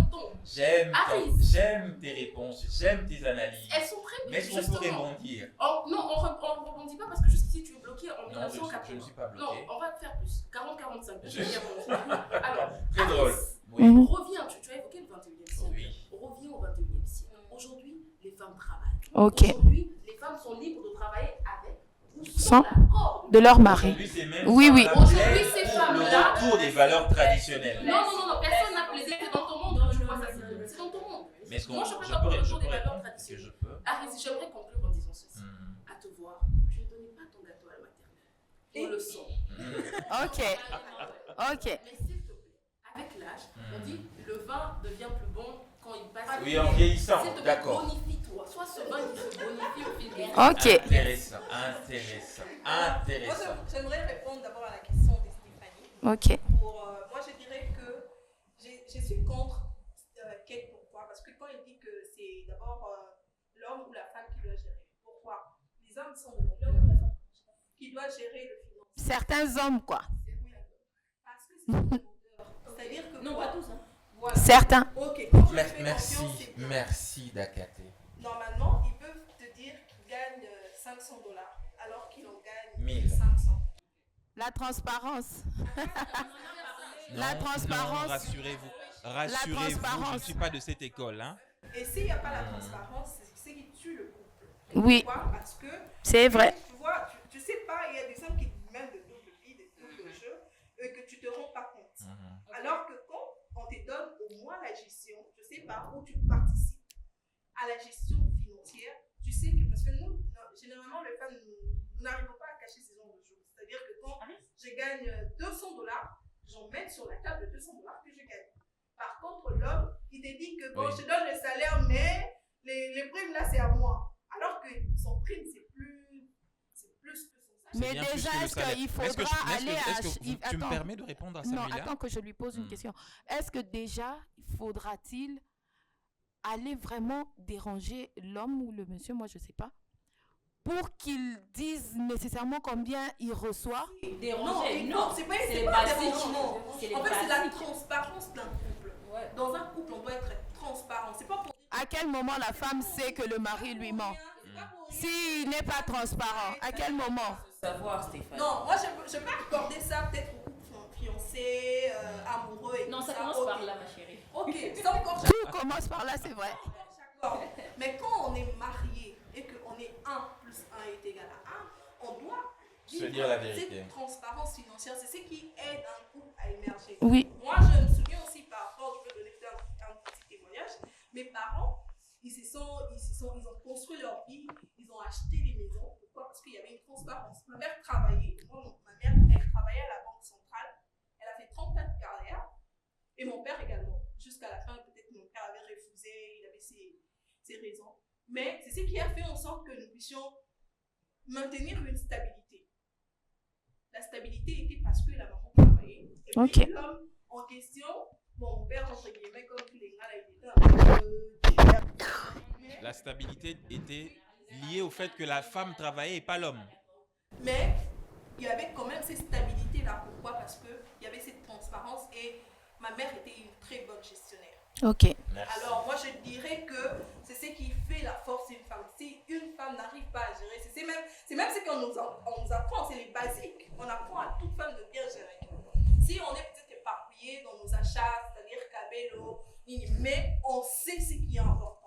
Speaker 6: J'aime tes réponses, j'aime tes analyses.
Speaker 4: Elles sont très
Speaker 6: Mais est-ce qu'on peut
Speaker 4: justement.
Speaker 6: rebondir?
Speaker 4: Non, on ne rebondit pas parce que jusqu'ici tu es bloqué en
Speaker 6: Non, je
Speaker 4: 1980.
Speaker 6: ne suis pas bloqué.
Speaker 4: Non, on va faire plus. 40-45.
Speaker 6: Je-
Speaker 4: Alors,
Speaker 6: Très
Speaker 4: Alice,
Speaker 6: drôle.
Speaker 1: Mhm.
Speaker 6: Oui.
Speaker 4: reviens, tu as évoqué le 21e siècle.
Speaker 6: Oui.
Speaker 4: Reviens au 21e siècle. Aujourd'hui, les femmes travaillent.
Speaker 1: Ok.
Speaker 4: Aujourd'hui, les femmes sont libres de travailler avec ou
Speaker 1: Sans
Speaker 4: sans l'accord.
Speaker 1: de leur mari.
Speaker 6: Aujourd'hui, c'est même
Speaker 1: Oui,
Speaker 6: ça,
Speaker 1: oui.
Speaker 6: la
Speaker 4: Aujourd'hui,
Speaker 6: plaide
Speaker 4: ces
Speaker 6: pour
Speaker 4: femmes-là-
Speaker 6: le retour des valeurs traditionnelles.
Speaker 4: Non, personne n'a plaidé. C'est dans ton monde que je vois ça. C'est dans ton monde.
Speaker 6: Mais est-ce qu'on
Speaker 4: Moi, je
Speaker 6: je
Speaker 4: peux
Speaker 6: peux
Speaker 4: pas pour le
Speaker 6: répondre
Speaker 4: jour des valeurs
Speaker 6: que
Speaker 4: traditionnelles.
Speaker 6: je peux?
Speaker 4: Arrête, j'aimerais conclure en disant ceci. À te voir, tu ne donnais pas ton gâteau à la maternelle. On le sent.
Speaker 1: Ok. Ok.
Speaker 4: Mais s'il te plaît, avec l'âge, on dit le vin devient plus bon quand il passe.
Speaker 6: Oui, en vieillissant,
Speaker 4: S'il te plaît,
Speaker 6: d'accord.
Speaker 4: bonifie-toi. Soit ce vin qui se bonifie au fil des
Speaker 1: Ok.
Speaker 4: années.
Speaker 6: Intéressant.
Speaker 2: Moi, j'aimerais répondre d'abord à la question de Stéphanie.
Speaker 1: Ok.
Speaker 2: Moi, je dirais que je suis contre Kate. Pourquoi? Parce que quand il dit que c'est d'abord l'homme ou la femme qui doit gérer. Pourquoi? Les hommes sont l'homme qui doit gérer le financement.
Speaker 1: Certains hommes, quoi.
Speaker 2: Parce que c'est demandeur. C'est-à-dire que...
Speaker 4: Non, pas tous. Hein.
Speaker 2: Voilà.
Speaker 1: Certains.
Speaker 2: Ok. Quand je fais
Speaker 6: Merci,
Speaker 2: confiance, c'est bien.
Speaker 6: merci Dakate.
Speaker 2: Normalement, ils peuvent te dire qu'ils gagnent $500 alors qu'ils en gagnent
Speaker 6: 1000.
Speaker 2: 500.
Speaker 1: La transparence.
Speaker 6: Non,
Speaker 1: La transparence.
Speaker 6: non, rassurez-vous, je ne
Speaker 1: transparence.
Speaker 6: suis pas de cette école. Hein.
Speaker 2: Et s'il n'y a pas la transparence, c'est ce qui tue le couple.
Speaker 1: Oui.
Speaker 2: Pourquoi? Parce que
Speaker 1: C'est vrai.
Speaker 2: tu vois, tu sais pas, il y a des hommes qui même de double vie, de double jeu, que tu te rends pas compte. Alors que quand on te donne au moins la gestion, je sais pas, où tu participes à la gestion financière, tu sais que, parce que nous, généralement, les femmes, nous n'arrivons pas à cacher ces genres de choses. C'est-à-dire que quand je gagne $200, j'en mets sur la table $200 que je gagne. Par contre, l'homme, il te dit que bon, je te donne le salaire, mais les primes là, c'est à moi. Alors que son prime, c'est plus que son salaire.
Speaker 1: Mais déjà, est-ce qu'il faudra aller à...
Speaker 6: Tu me permets de répondre à ça?
Speaker 1: Non, attends que je lui pose une question. Est-ce que déjà, faudra-t-il aller vraiment déranger l'homme ou le monsieur, moi je sais pas, pour qu'il dise nécessairement combien il reçoit?
Speaker 2: Déranger, non, c'est pas dérangement. En fait, c'est la transparence d'un couple. Ouais. Dans un couple, on doit être transparent. C'est pas pour...
Speaker 1: À quel moment la femme sait que le mari lui ment? S'il n'est pas transparent, à quel moment?
Speaker 3: Savoir, Stéphane.
Speaker 2: Non, moi je peux accorder ça peut-être aux couples fiancés, amoureux et
Speaker 5: Non,
Speaker 2: tout
Speaker 5: ça commence par là, ma chérie.
Speaker 2: Ok, ça encore.
Speaker 1: Tout commence par là, c'est vrai.
Speaker 2: Mais quand on est marié et qu'on est 1 plus 1 est égal à 1, on doit
Speaker 6: se dire la vérité.
Speaker 2: Cette transparence financière, c'est ce qui aide un couple à émerger.
Speaker 1: Oui.
Speaker 2: Moi, je me souviens aussi par rapport, je peux donner un petit témoignage. Mes parents, ils ont construit leur vie, ils ont acheté des maisons. Pourquoi? Parce qu'il y avait une transparence. Ma mère travaillait, ma mère, elle travaillait à la Banque centrale. Elle a fait 30 ans de carrière. Et mon père également. Jusqu'à la fin, peut-être mon père avait refusé, il avait ses raisons. Mais c'est ce qui a fait en sorte que nous puissions maintenir une stabilité. La stabilité était parce que la maman travaillait. Et puis l'homme en question, bon, mon père, entre guillemets, comme tous les gars, il était
Speaker 6: La stabilité était liée au fait que la femme travaillait et pas l'homme.
Speaker 2: Mais il y avait quand même cette stabilité-là. Pourquoi? Parce qu'il y avait cette transparence et ma mère était une très bonne gestionnaire.
Speaker 1: Ok.
Speaker 6: Merci.
Speaker 2: Alors moi je dirais que c'est ce qui fait la force d'une femme. Si une femme n'arrive pas à gérer, c'est même ce qu'on nous apprend, c'est les basiques. On apprend à toute femme de bien gérer. Si on est peut-être éparpillé dans nos achats, c'est-à-dire cabello, mais on sait ce qui est important.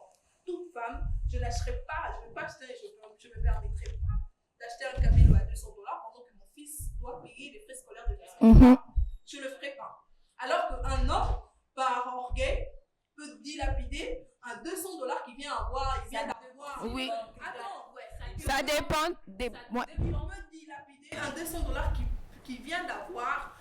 Speaker 2: Toute femme, je ne lâcherai pas, je ne vais pas acheter, je me permettrai pas d'acheter un cabello à $200 pendant que mon fils doit payer les frais scolaires de $200. Je ne le ferai pas. Alors qu'un homme, par orgueil, peut dilapider un $200 qu'il vient avoir, il vient d'avoir.
Speaker 1: Oui.
Speaker 2: Attends,
Speaker 1: ça dépend des.
Speaker 2: On peut dilapider un $200 qu'il vient d'avoir.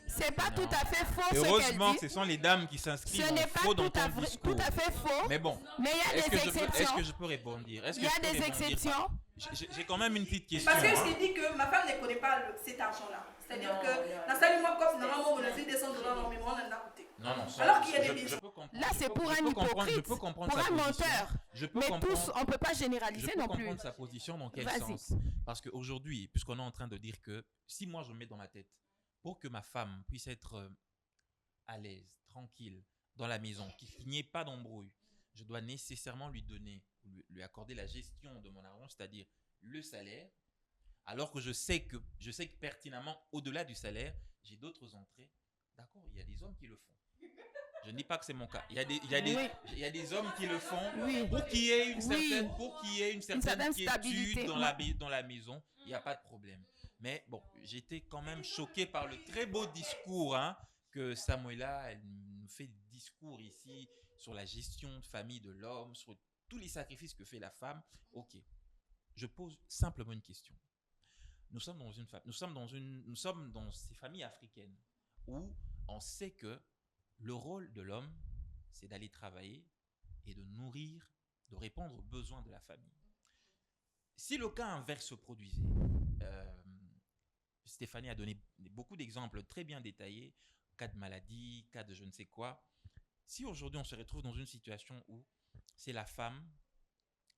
Speaker 1: C'est pas tout à fait faux ce qu'elle
Speaker 6: Heureusement
Speaker 1: dit.
Speaker 6: que ce sont les dames qui s'inscrivent
Speaker 1: Ce n'est
Speaker 6: en
Speaker 1: pas
Speaker 6: faux dans
Speaker 1: tout à,
Speaker 6: ton discours.
Speaker 1: tout à fait faux.
Speaker 6: Mais bon.
Speaker 1: Mais il y a des exceptions.
Speaker 6: Est-ce que je peux répondre?
Speaker 1: Il y a des exceptions.
Speaker 6: J'ai quand même une petite question.
Speaker 2: Parce que je dit que ma femme ne connaît pas cet argent-là. C'est-à-dire que dans sa moi, comme normalement, on a dit $200 dans mes mois, on en a coûté.
Speaker 6: Non,
Speaker 2: alors qu'il y a des maisons.
Speaker 1: Là, c'est pour un hypocrite, pour un menteur. Mais tous, on ne peut pas généraliser non plus.
Speaker 6: Je peux comprendre sa position dans quel sens? Parce qu'aujourd'hui, puisqu'on est en train de dire que si moi je me mets dans ma tête, pour que ma femme puisse être à l'aise, tranquille, dans la maison, qu'il n'y ait pas d'embrouille, je dois nécessairement lui accorder la gestion de mon argent, c'est-à-dire le salaire, alors que je sais que pertinemment, au-delà du salaire, j'ai d'autres entrées. D'accord, il y a des hommes qui le font. Je ne dis pas que c'est mon cas. Il y a des hommes qui le font pour qu'il y ait une certaine quiétude dans la maison. Il n'y a pas de problème. Mais bon, j'étais quand même choqué par le très beau discours que Samuela, elle nous fait des discours ici sur la gestion de famille de l'homme, sur tous les sacrifices que fait la femme. Ok, je pose simplement une question. Nous sommes dans ces familles africaines où on sait que le rôle de l'homme, c'est d'aller travailler et de nourrir, de répondre aux besoins de la famille. Si le cas inverse se produisait, Stéphanie a donné beaucoup d'exemples très bien détaillés, cas de maladie, cas de je ne sais quoi. Si aujourd'hui on se retrouve dans une situation où c'est la femme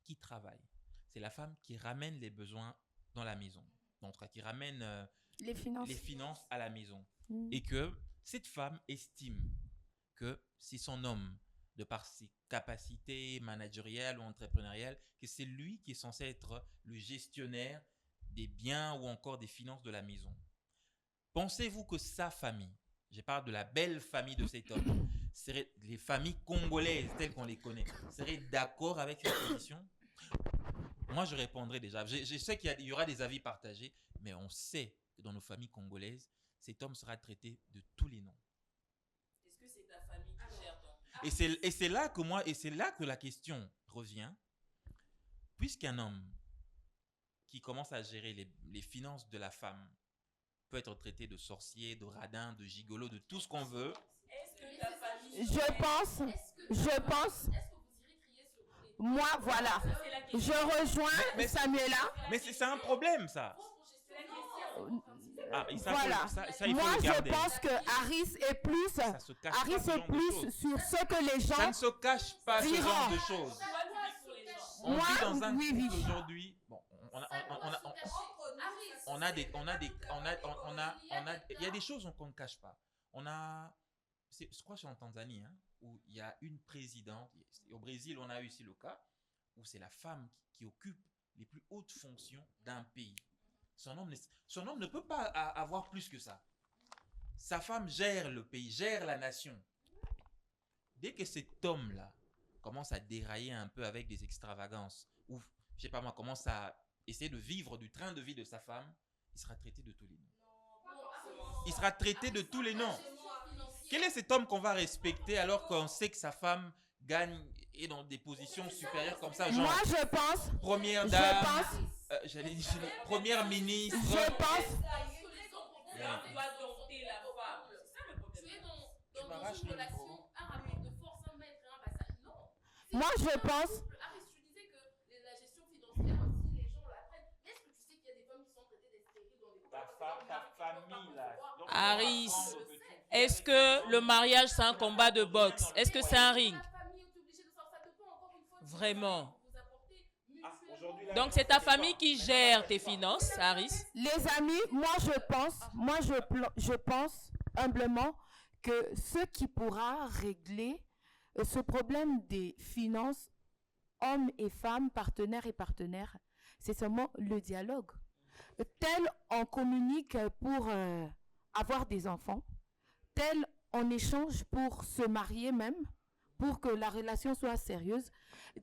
Speaker 6: qui travaille, c'est la femme qui ramène les besoins dans la maison, donc qui ramène les finances à la maison, et que cette femme estime que c'est son homme, de par ses capacités managériales ou entrepreneuriales, que c'est lui qui est censé être le gestionnaire des biens ou encore des finances de la maison. Pensez-vous que sa famille je parle de la belle famille de cet homme, les familles congolaises telles qu'on les connaît, seraient d'accord avec cette position? Moi, je répondrais déjà. Je sais qu'il y aura des avis partagés, mais on sait que dans nos familles congolaises, cet homme sera traité de tous les noms.
Speaker 3: Est-ce que c'est ta famille qui gère donc?
Speaker 6: Et c'est là que la question revient. Puisqu'un homme qui commence à gérer les finances de la femme peut être traité de sorcier, de radin, de gigolo, de tout ce qu'on veut.
Speaker 3: Est-ce que ta famille...
Speaker 1: Je pense, moi, voilà, je rejoins Samuela.
Speaker 6: Mais c'est un problème, ça. Ah,
Speaker 1: Voilà.
Speaker 6: Il faut
Speaker 1: Moi,
Speaker 6: le
Speaker 1: je
Speaker 6: garder.
Speaker 1: pense que Harris est plus,
Speaker 6: Ça se cache pas, ce genre de choses.
Speaker 1: sur ce que les
Speaker 6: Ça
Speaker 1: gens
Speaker 6: ne se cache pas, ce
Speaker 1: diront.
Speaker 6: genre de choses. On
Speaker 1: Moi,
Speaker 6: vit dans un
Speaker 1: oui,
Speaker 6: couple
Speaker 1: oui.
Speaker 6: aujourd'hui. Bon, il y a des choses qu'on ne cache pas. Je crois que c'est en Tanzanie, hein, où il y a une présidente. Au Brésil, on a eu ici le cas où c'est la femme qui occupe les plus hautes fonctions d'un pays. Son homme ne peut pas avoir plus que ça. Sa femme gère le pays, gère la nation. Dès que cet homme-là commence à dérailler un peu avec des extravagances, ou, je sais pas moi, commence à essayer de vivre du train de vie de sa femme, il sera traité de tous les noms. Il sera traité de tous les noms. Quel est cet homme qu'on va respecter alors qu'on sait que sa femme gagne et dans des positions supérieures comme ça, genre
Speaker 1: Moi, je pense,
Speaker 6: première dame, première ministre.
Speaker 1: je pense, moi, je pense,
Speaker 3: Harris, est-ce que le mariage c'est un combat de boxe? Est-ce que c'est un ring? Vraiment. Donc c'est ta famille qui gère tes finances, Harris?
Speaker 1: les amis, moi, je pense humblement que ce qui pourra régler ce problème des finances, hommes et femmes, partenaires et partenaires, c'est seulement le dialogue. Tel on communique pour avoir des enfants, tel on échange pour se marier même, pour que la relation soit sérieuse,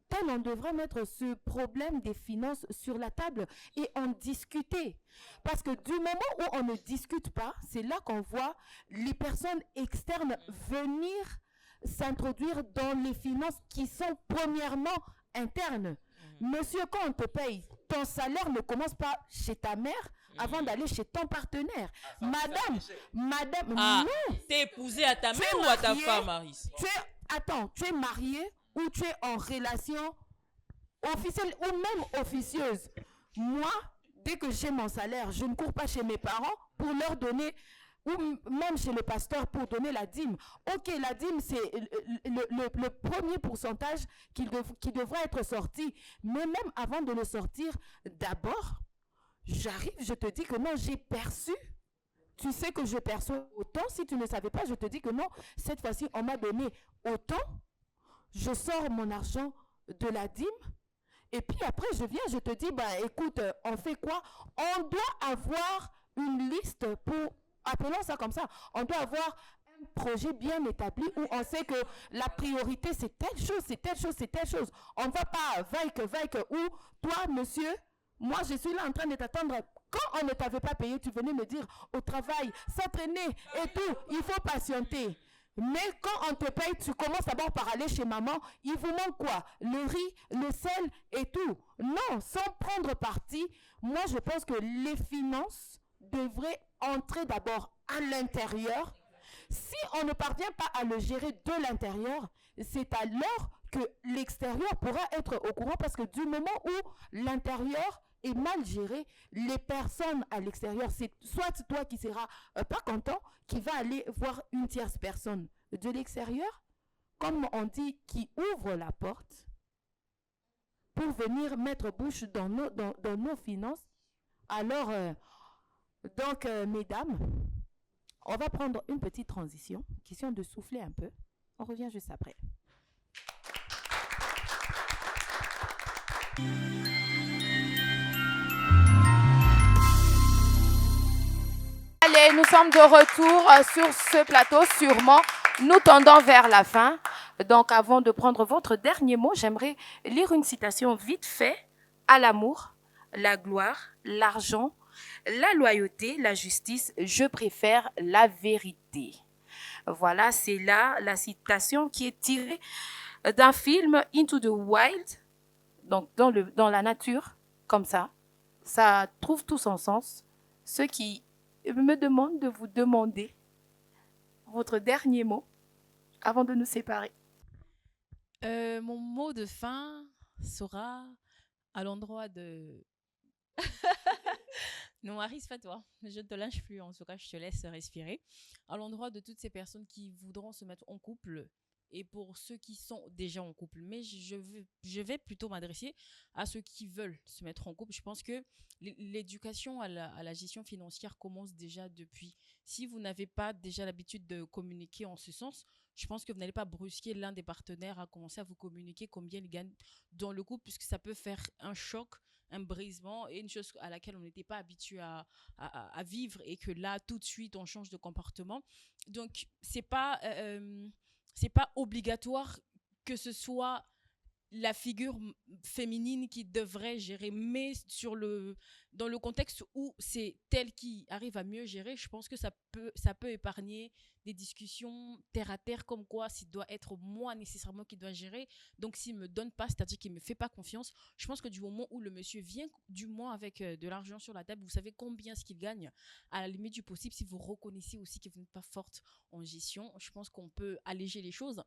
Speaker 1: tel on devrait mettre ce problème des finances sur la table et en discuter. Parce que du moment où on ne discute pas, c'est là qu'on voit les personnes externes venir s'introduire dans les finances qui sont premièrement internes. Monsieur, quand on te paye, ton salaire ne commence pas chez ta mère avant d'aller chez ton partenaire. Madame,
Speaker 3: Ah,
Speaker 1: non.
Speaker 3: t'es épousé à ta
Speaker 1: Tu
Speaker 3: mère
Speaker 1: es
Speaker 3: ou à ta
Speaker 1: marié,
Speaker 3: femme, Harris?
Speaker 1: tu es marié ou tu es en relation officielle ou même officieuse. Moi, dès que j'ai mon salaire, je ne cours pas chez mes parents pour leur donner, ou même chez le pasteur pour donner la dîme. Ok, la dîme, c'est le premier pourcentage qui devrait être sorti. Mais même avant de le sortir, d'abord, j'arrive, je te dis que non, j'ai perçu. Tu sais que je perçois autant. Si tu ne savais pas, je te dis que non, cette fois-ci, on m'a donné autant. Je sors mon argent de la dîme. Et puis après, je viens, je te dis, bah écoute, on fait quoi? On doit avoir une liste pour, appelons ça comme ça, on doit avoir un projet bien établi où on sait que la priorité, c'est telle chose, c'est telle chose, c'est telle chose. On ne va pas vaille que, ou toi, monsieur, moi, je suis là en train de t'attendre. Quand on ne t'avait pas payé, tu venais me dire au travail, ça traînait et tout, il faut patienter. Mais quand on te paye, tu commences d'abord par aller chez maman. Il vous manque quoi? Le riz, le sel et tout. Non, sans prendre parti, moi je pense que les finances devraient entrer d'abord à l'intérieur. Si on ne parvient pas à le gérer de l'intérieur, c'est alors que l'extérieur pourra être au courant, parce que du moment où l'intérieur est mal géré, les personnes à l'extérieur, c'est soit toi qui seras pas content, qui va aller voir une tierce personne de l'extérieur, comme on dit, qui ouvre la porte pour venir mettre bouche dans nos finances. Alors, mesdames, on va prendre une petite transition, question de souffler un peu. On revient juste après. Et nous sommes de retour sur ce plateau, sûrement. Nous tendons vers la fin. Donc, avant de prendre votre dernier mot, j'aimerais lire une citation vite fait. À l'amour, la gloire, l'argent, la loyauté, la justice, je préfère la vérité. Voilà, c'est là la citation qui est tirée d'un film Into the Wild, donc dans la nature, comme ça. Ça trouve tout son sens. Ce qui me demande de vous demander votre dernier mot avant de nous séparer.
Speaker 5: Mon mot de fin sera à l'endroit de... Non, Aris, pas toi. Je ne te lâche plus. En tout cas, je te laisse respirer. À l'endroit de toutes ces personnes qui voudront se mettre en couple et pour ceux qui sont déjà en couple. Mais je vais plutôt m'adresser à ceux qui veulent se mettre en couple. Je pense que l'éducation à la gestion financière commence déjà depuis. Si vous n'avez pas déjà l'habitude de communiquer en ce sens, je pense que vous n'allez pas brusquer l'un des partenaires à commencer à vous communiquer combien il gagne dans le couple, puisque ça peut faire un choc, un brisement et une chose à laquelle on n'était pas habitué à vivre et que là, tout de suite, on change de comportement. Donc, c'est pas obligatoire que ce soit la figure féminine qui devrait gérer, mais dans le contexte où c'est elle qui arrive à mieux gérer, je pense que ça peut épargner des discussions terre à terre, comme quoi s'il doit être moi nécessairement qui doit gérer, donc s'il me donne pas, c'est-à-dire qu'il me fait pas confiance. Je pense que du moment où le monsieur vient du moins avec de l'argent sur la table, vous savez combien ce qu'il gagne, à la limite du possible, si vous reconnaissez aussi que vous n'êtes pas forte en gestion, je pense qu'on peut alléger les choses.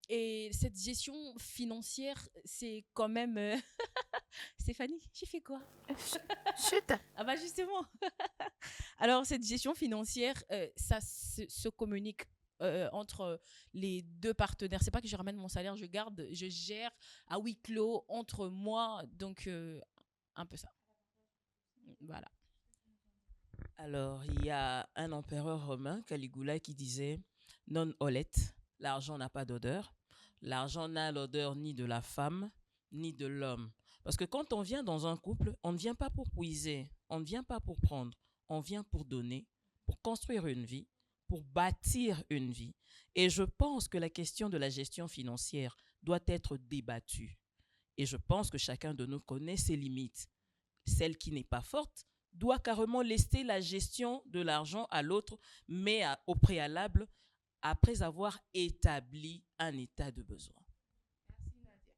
Speaker 5: Et cette gestion financière, c'est quand même... Stéphanie, j'ai fait quoi?
Speaker 1: Chut.
Speaker 5: Ah bah justement. Alors, cette gestion financière, ça se communique entre les deux partenaires. C'est pas que je ramène mon salaire, je gère à huis clos entre moi. Donc, un peu ça. Voilà.
Speaker 3: Alors, il y a un empereur romain, Caligula, qui disait « Non olet », l'argent n'a pas d'odeur. L'argent n'a l'odeur ni de la femme, ni de l'homme. Parce que quand on vient dans un couple, on ne vient pas pour puiser, on ne vient pas pour prendre, on vient pour donner, pour construire une vie, pour bâtir une vie. Et je pense que la question de la gestion financière doit être débattue. Et je pense que chacun de nous connaît ses limites. Celle qui n'est pas forte doit carrément laisser la gestion de l'argent à l'autre, mais au préalable, après avoir établi un état de besoin.
Speaker 5: Merci Nadia.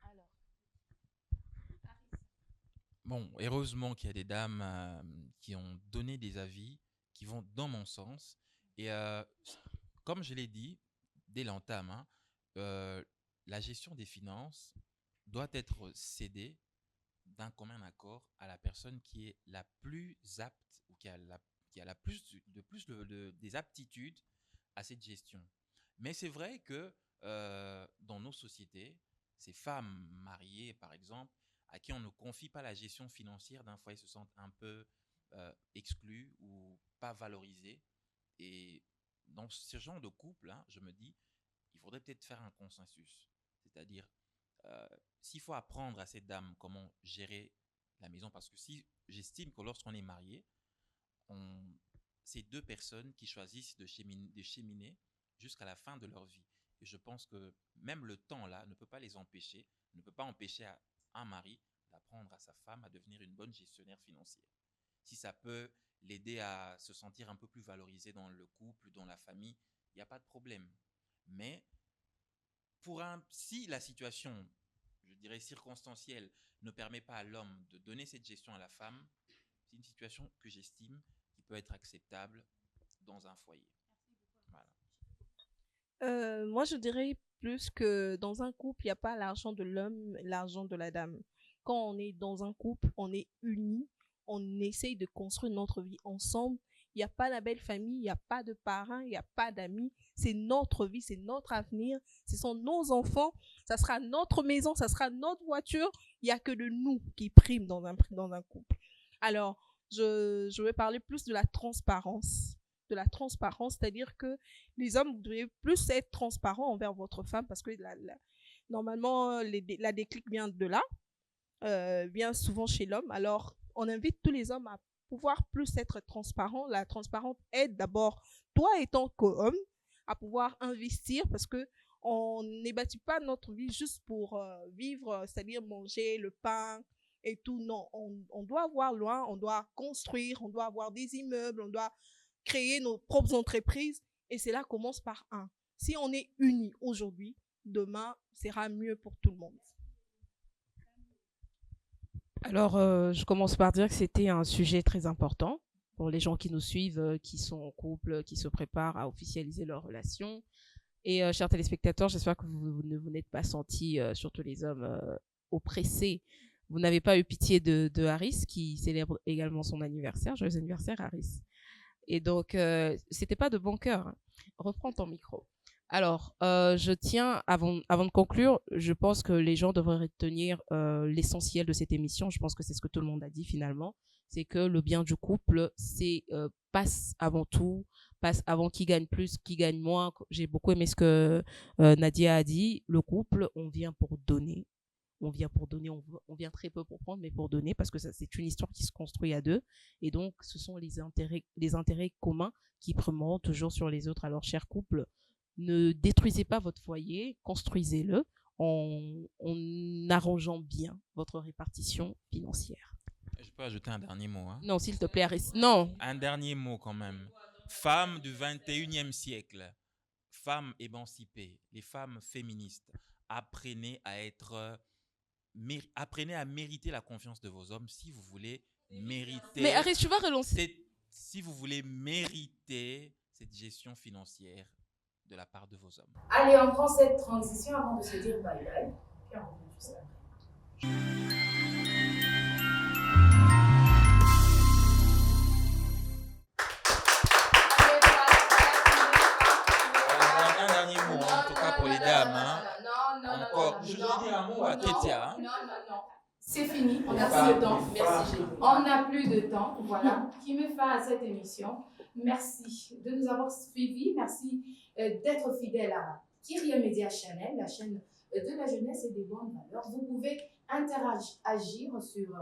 Speaker 5: Alors,
Speaker 6: Bon, heureusement qu'il y a des dames qui ont donné des avis qui vont dans mon sens. Et comme je l'ai dit dès l'entame, la gestion des finances doit être cédée d'un commun accord à la personne qui est la plus apte ou qui a la des aptitudes à cette gestion. Mais c'est vrai que dans nos sociétés, ces femmes mariées, par exemple, à qui on ne confie pas la gestion financière d'un foyer se sentent un peu exclues ou pas valorisées. Et dans ce genre de couple, je me dis, il faudrait peut-être faire un consensus. C'est-à-dire, s'il faut apprendre à cette dame comment gérer la maison, parce que si j'estime que lorsqu'on est marié, c'est deux personnes qui choisissent de cheminer jusqu'à la fin de leur vie. Et je pense que même le temps là ne peut pas les empêcher, ne peut pas empêcher un mari d'apprendre à sa femme à devenir une bonne gestionnaire financière. Si ça peut l'aider à se sentir un peu plus valorisé dans le couple, dans la famille, il n'y a pas de problème. Mais si la situation, je dirais circonstancielle, ne permet pas à l'homme de donner cette gestion à la femme, c'est une situation que j'estime qui peut être acceptable dans un foyer. Voilà.
Speaker 2: Moi, je dirais plus que dans un couple, il n'y a pas l'argent de l'homme, l'argent de la dame. Quand on est dans un couple, on est unis, on essaye de construire notre vie ensemble. Il n'y a pas la belle famille, il n'y a pas de parents, il n'y a pas d'amis. C'est notre vie, c'est notre avenir, ce sont nos enfants, ça sera notre maison, ça sera notre voiture. Il n'y a que de nous qui prime dans un couple. Alors, je vais parler plus de la transparence. C'est-à-dire que les hommes, vous devez plus être transparents envers votre femme parce que normalement, la déclic vient de là, vient souvent chez l'homme. Alors, on invite tous les hommes à pouvoir plus être transparent. La transparence aide d'abord, toi étant qu'homme, à pouvoir investir parce que on ne bâtit pas notre vie juste pour vivre, c'est-à-dire manger le pain et tout. Non, on doit voir loin, on doit construire, on doit avoir des immeubles, on doit créer nos propres entreprises. Et cela commence par un. Si on est unis aujourd'hui, demain sera mieux pour tout le monde.
Speaker 4: Alors, je commence par dire que c'était un sujet très important pour les gens qui nous suivent, qui sont en couple, qui se préparent à officialiser leur relation. Et chers téléspectateurs, j'espère que vous ne vous n'êtes pas sentis, surtout les hommes, oppressés. Vous n'avez pas eu pitié de Harris, qui célèbre également son anniversaire. Joyeux anniversaire, Harris. Et donc, c'était pas de bon cœur. Hein. Reprends ton micro. Alors, je tiens, avant de conclure, je pense que les gens devraient retenir l'essentiel de cette émission. Je pense que c'est ce que tout le monde a dit finalement. C'est que le bien du couple, c'est passe avant tout, passe avant qui gagne plus, qui gagne moins. J'ai beaucoup aimé ce que Nadia a dit. Le couple, on vient pour donner. On vient pour donner, on vient très peu pour prendre, mais pour donner, parce que ça, c'est une histoire qui se construit à deux. Et donc, ce sont les intérêts communs qui primeront toujours sur les autres. Alors, chers couples, ne détruisez pas votre foyer, construisez-le en arrangeant bien votre répartition financière.
Speaker 6: Je peux ajouter un dernier mot. Hein?
Speaker 4: Non, s'il te plaît, Harris. Non.
Speaker 6: Un dernier mot quand même. Femmes du 21e siècle, femmes émancipées, les femmes féministes, apprenez à mériter la confiance de vos hommes si vous voulez mériter.
Speaker 4: Mais Harris, tu vas relancer.
Speaker 6: Si vous voulez mériter cette gestion financière de la part de vos hommes.
Speaker 1: Allez, on prend cette transition avant de se dire bye bye. Puis on revient juste après.
Speaker 6: Un dernier mot, en tout cas pour les dames. Hein. Encore, je dois dire un mot à Ketia. Hein.
Speaker 1: Non. C'est fini, on n'a plus de temps. Merci, Génie. On n'a plus de temps, voilà. Qui met fin à cette émission. Merci de nous avoir suivis. Merci d'être fidèle à Kyria Media Channel, la chaîne de la jeunesse et des bonnes valeurs. Vous pouvez interagir sur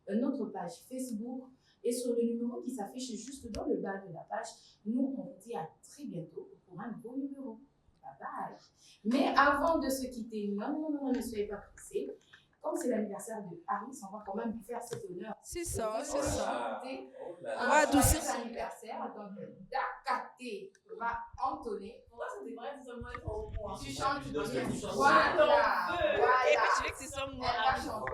Speaker 1: notre page Facebook et sur le numéro qui s'affiche juste dans le bas de la page. Nous, on vous dit à très bientôt pour un nouveau numéro. Bye bye. Mais avant de se quitter, non, ne soyez pas pressés. Comme c'est l'anniversaire de Harris, on va quand même lui faire cet honneur.
Speaker 2: C'est ça.
Speaker 1: On va adoucir son anniversaire. Donc, Dakaté va entonner. Pourquoi ça devrait seulement être au point? Tu chantes, tu chantes. Voilà.
Speaker 5: Et puis tu veux que ce soit moi.
Speaker 1: Elle va chanter.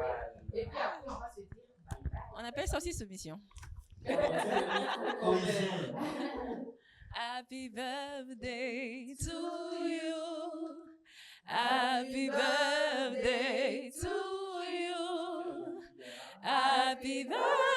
Speaker 1: Et puis après, on va se dire bye bye.
Speaker 5: On appelle ça aussi soumission. Happy birthday to you. Happy birthday to you. Happy birthday.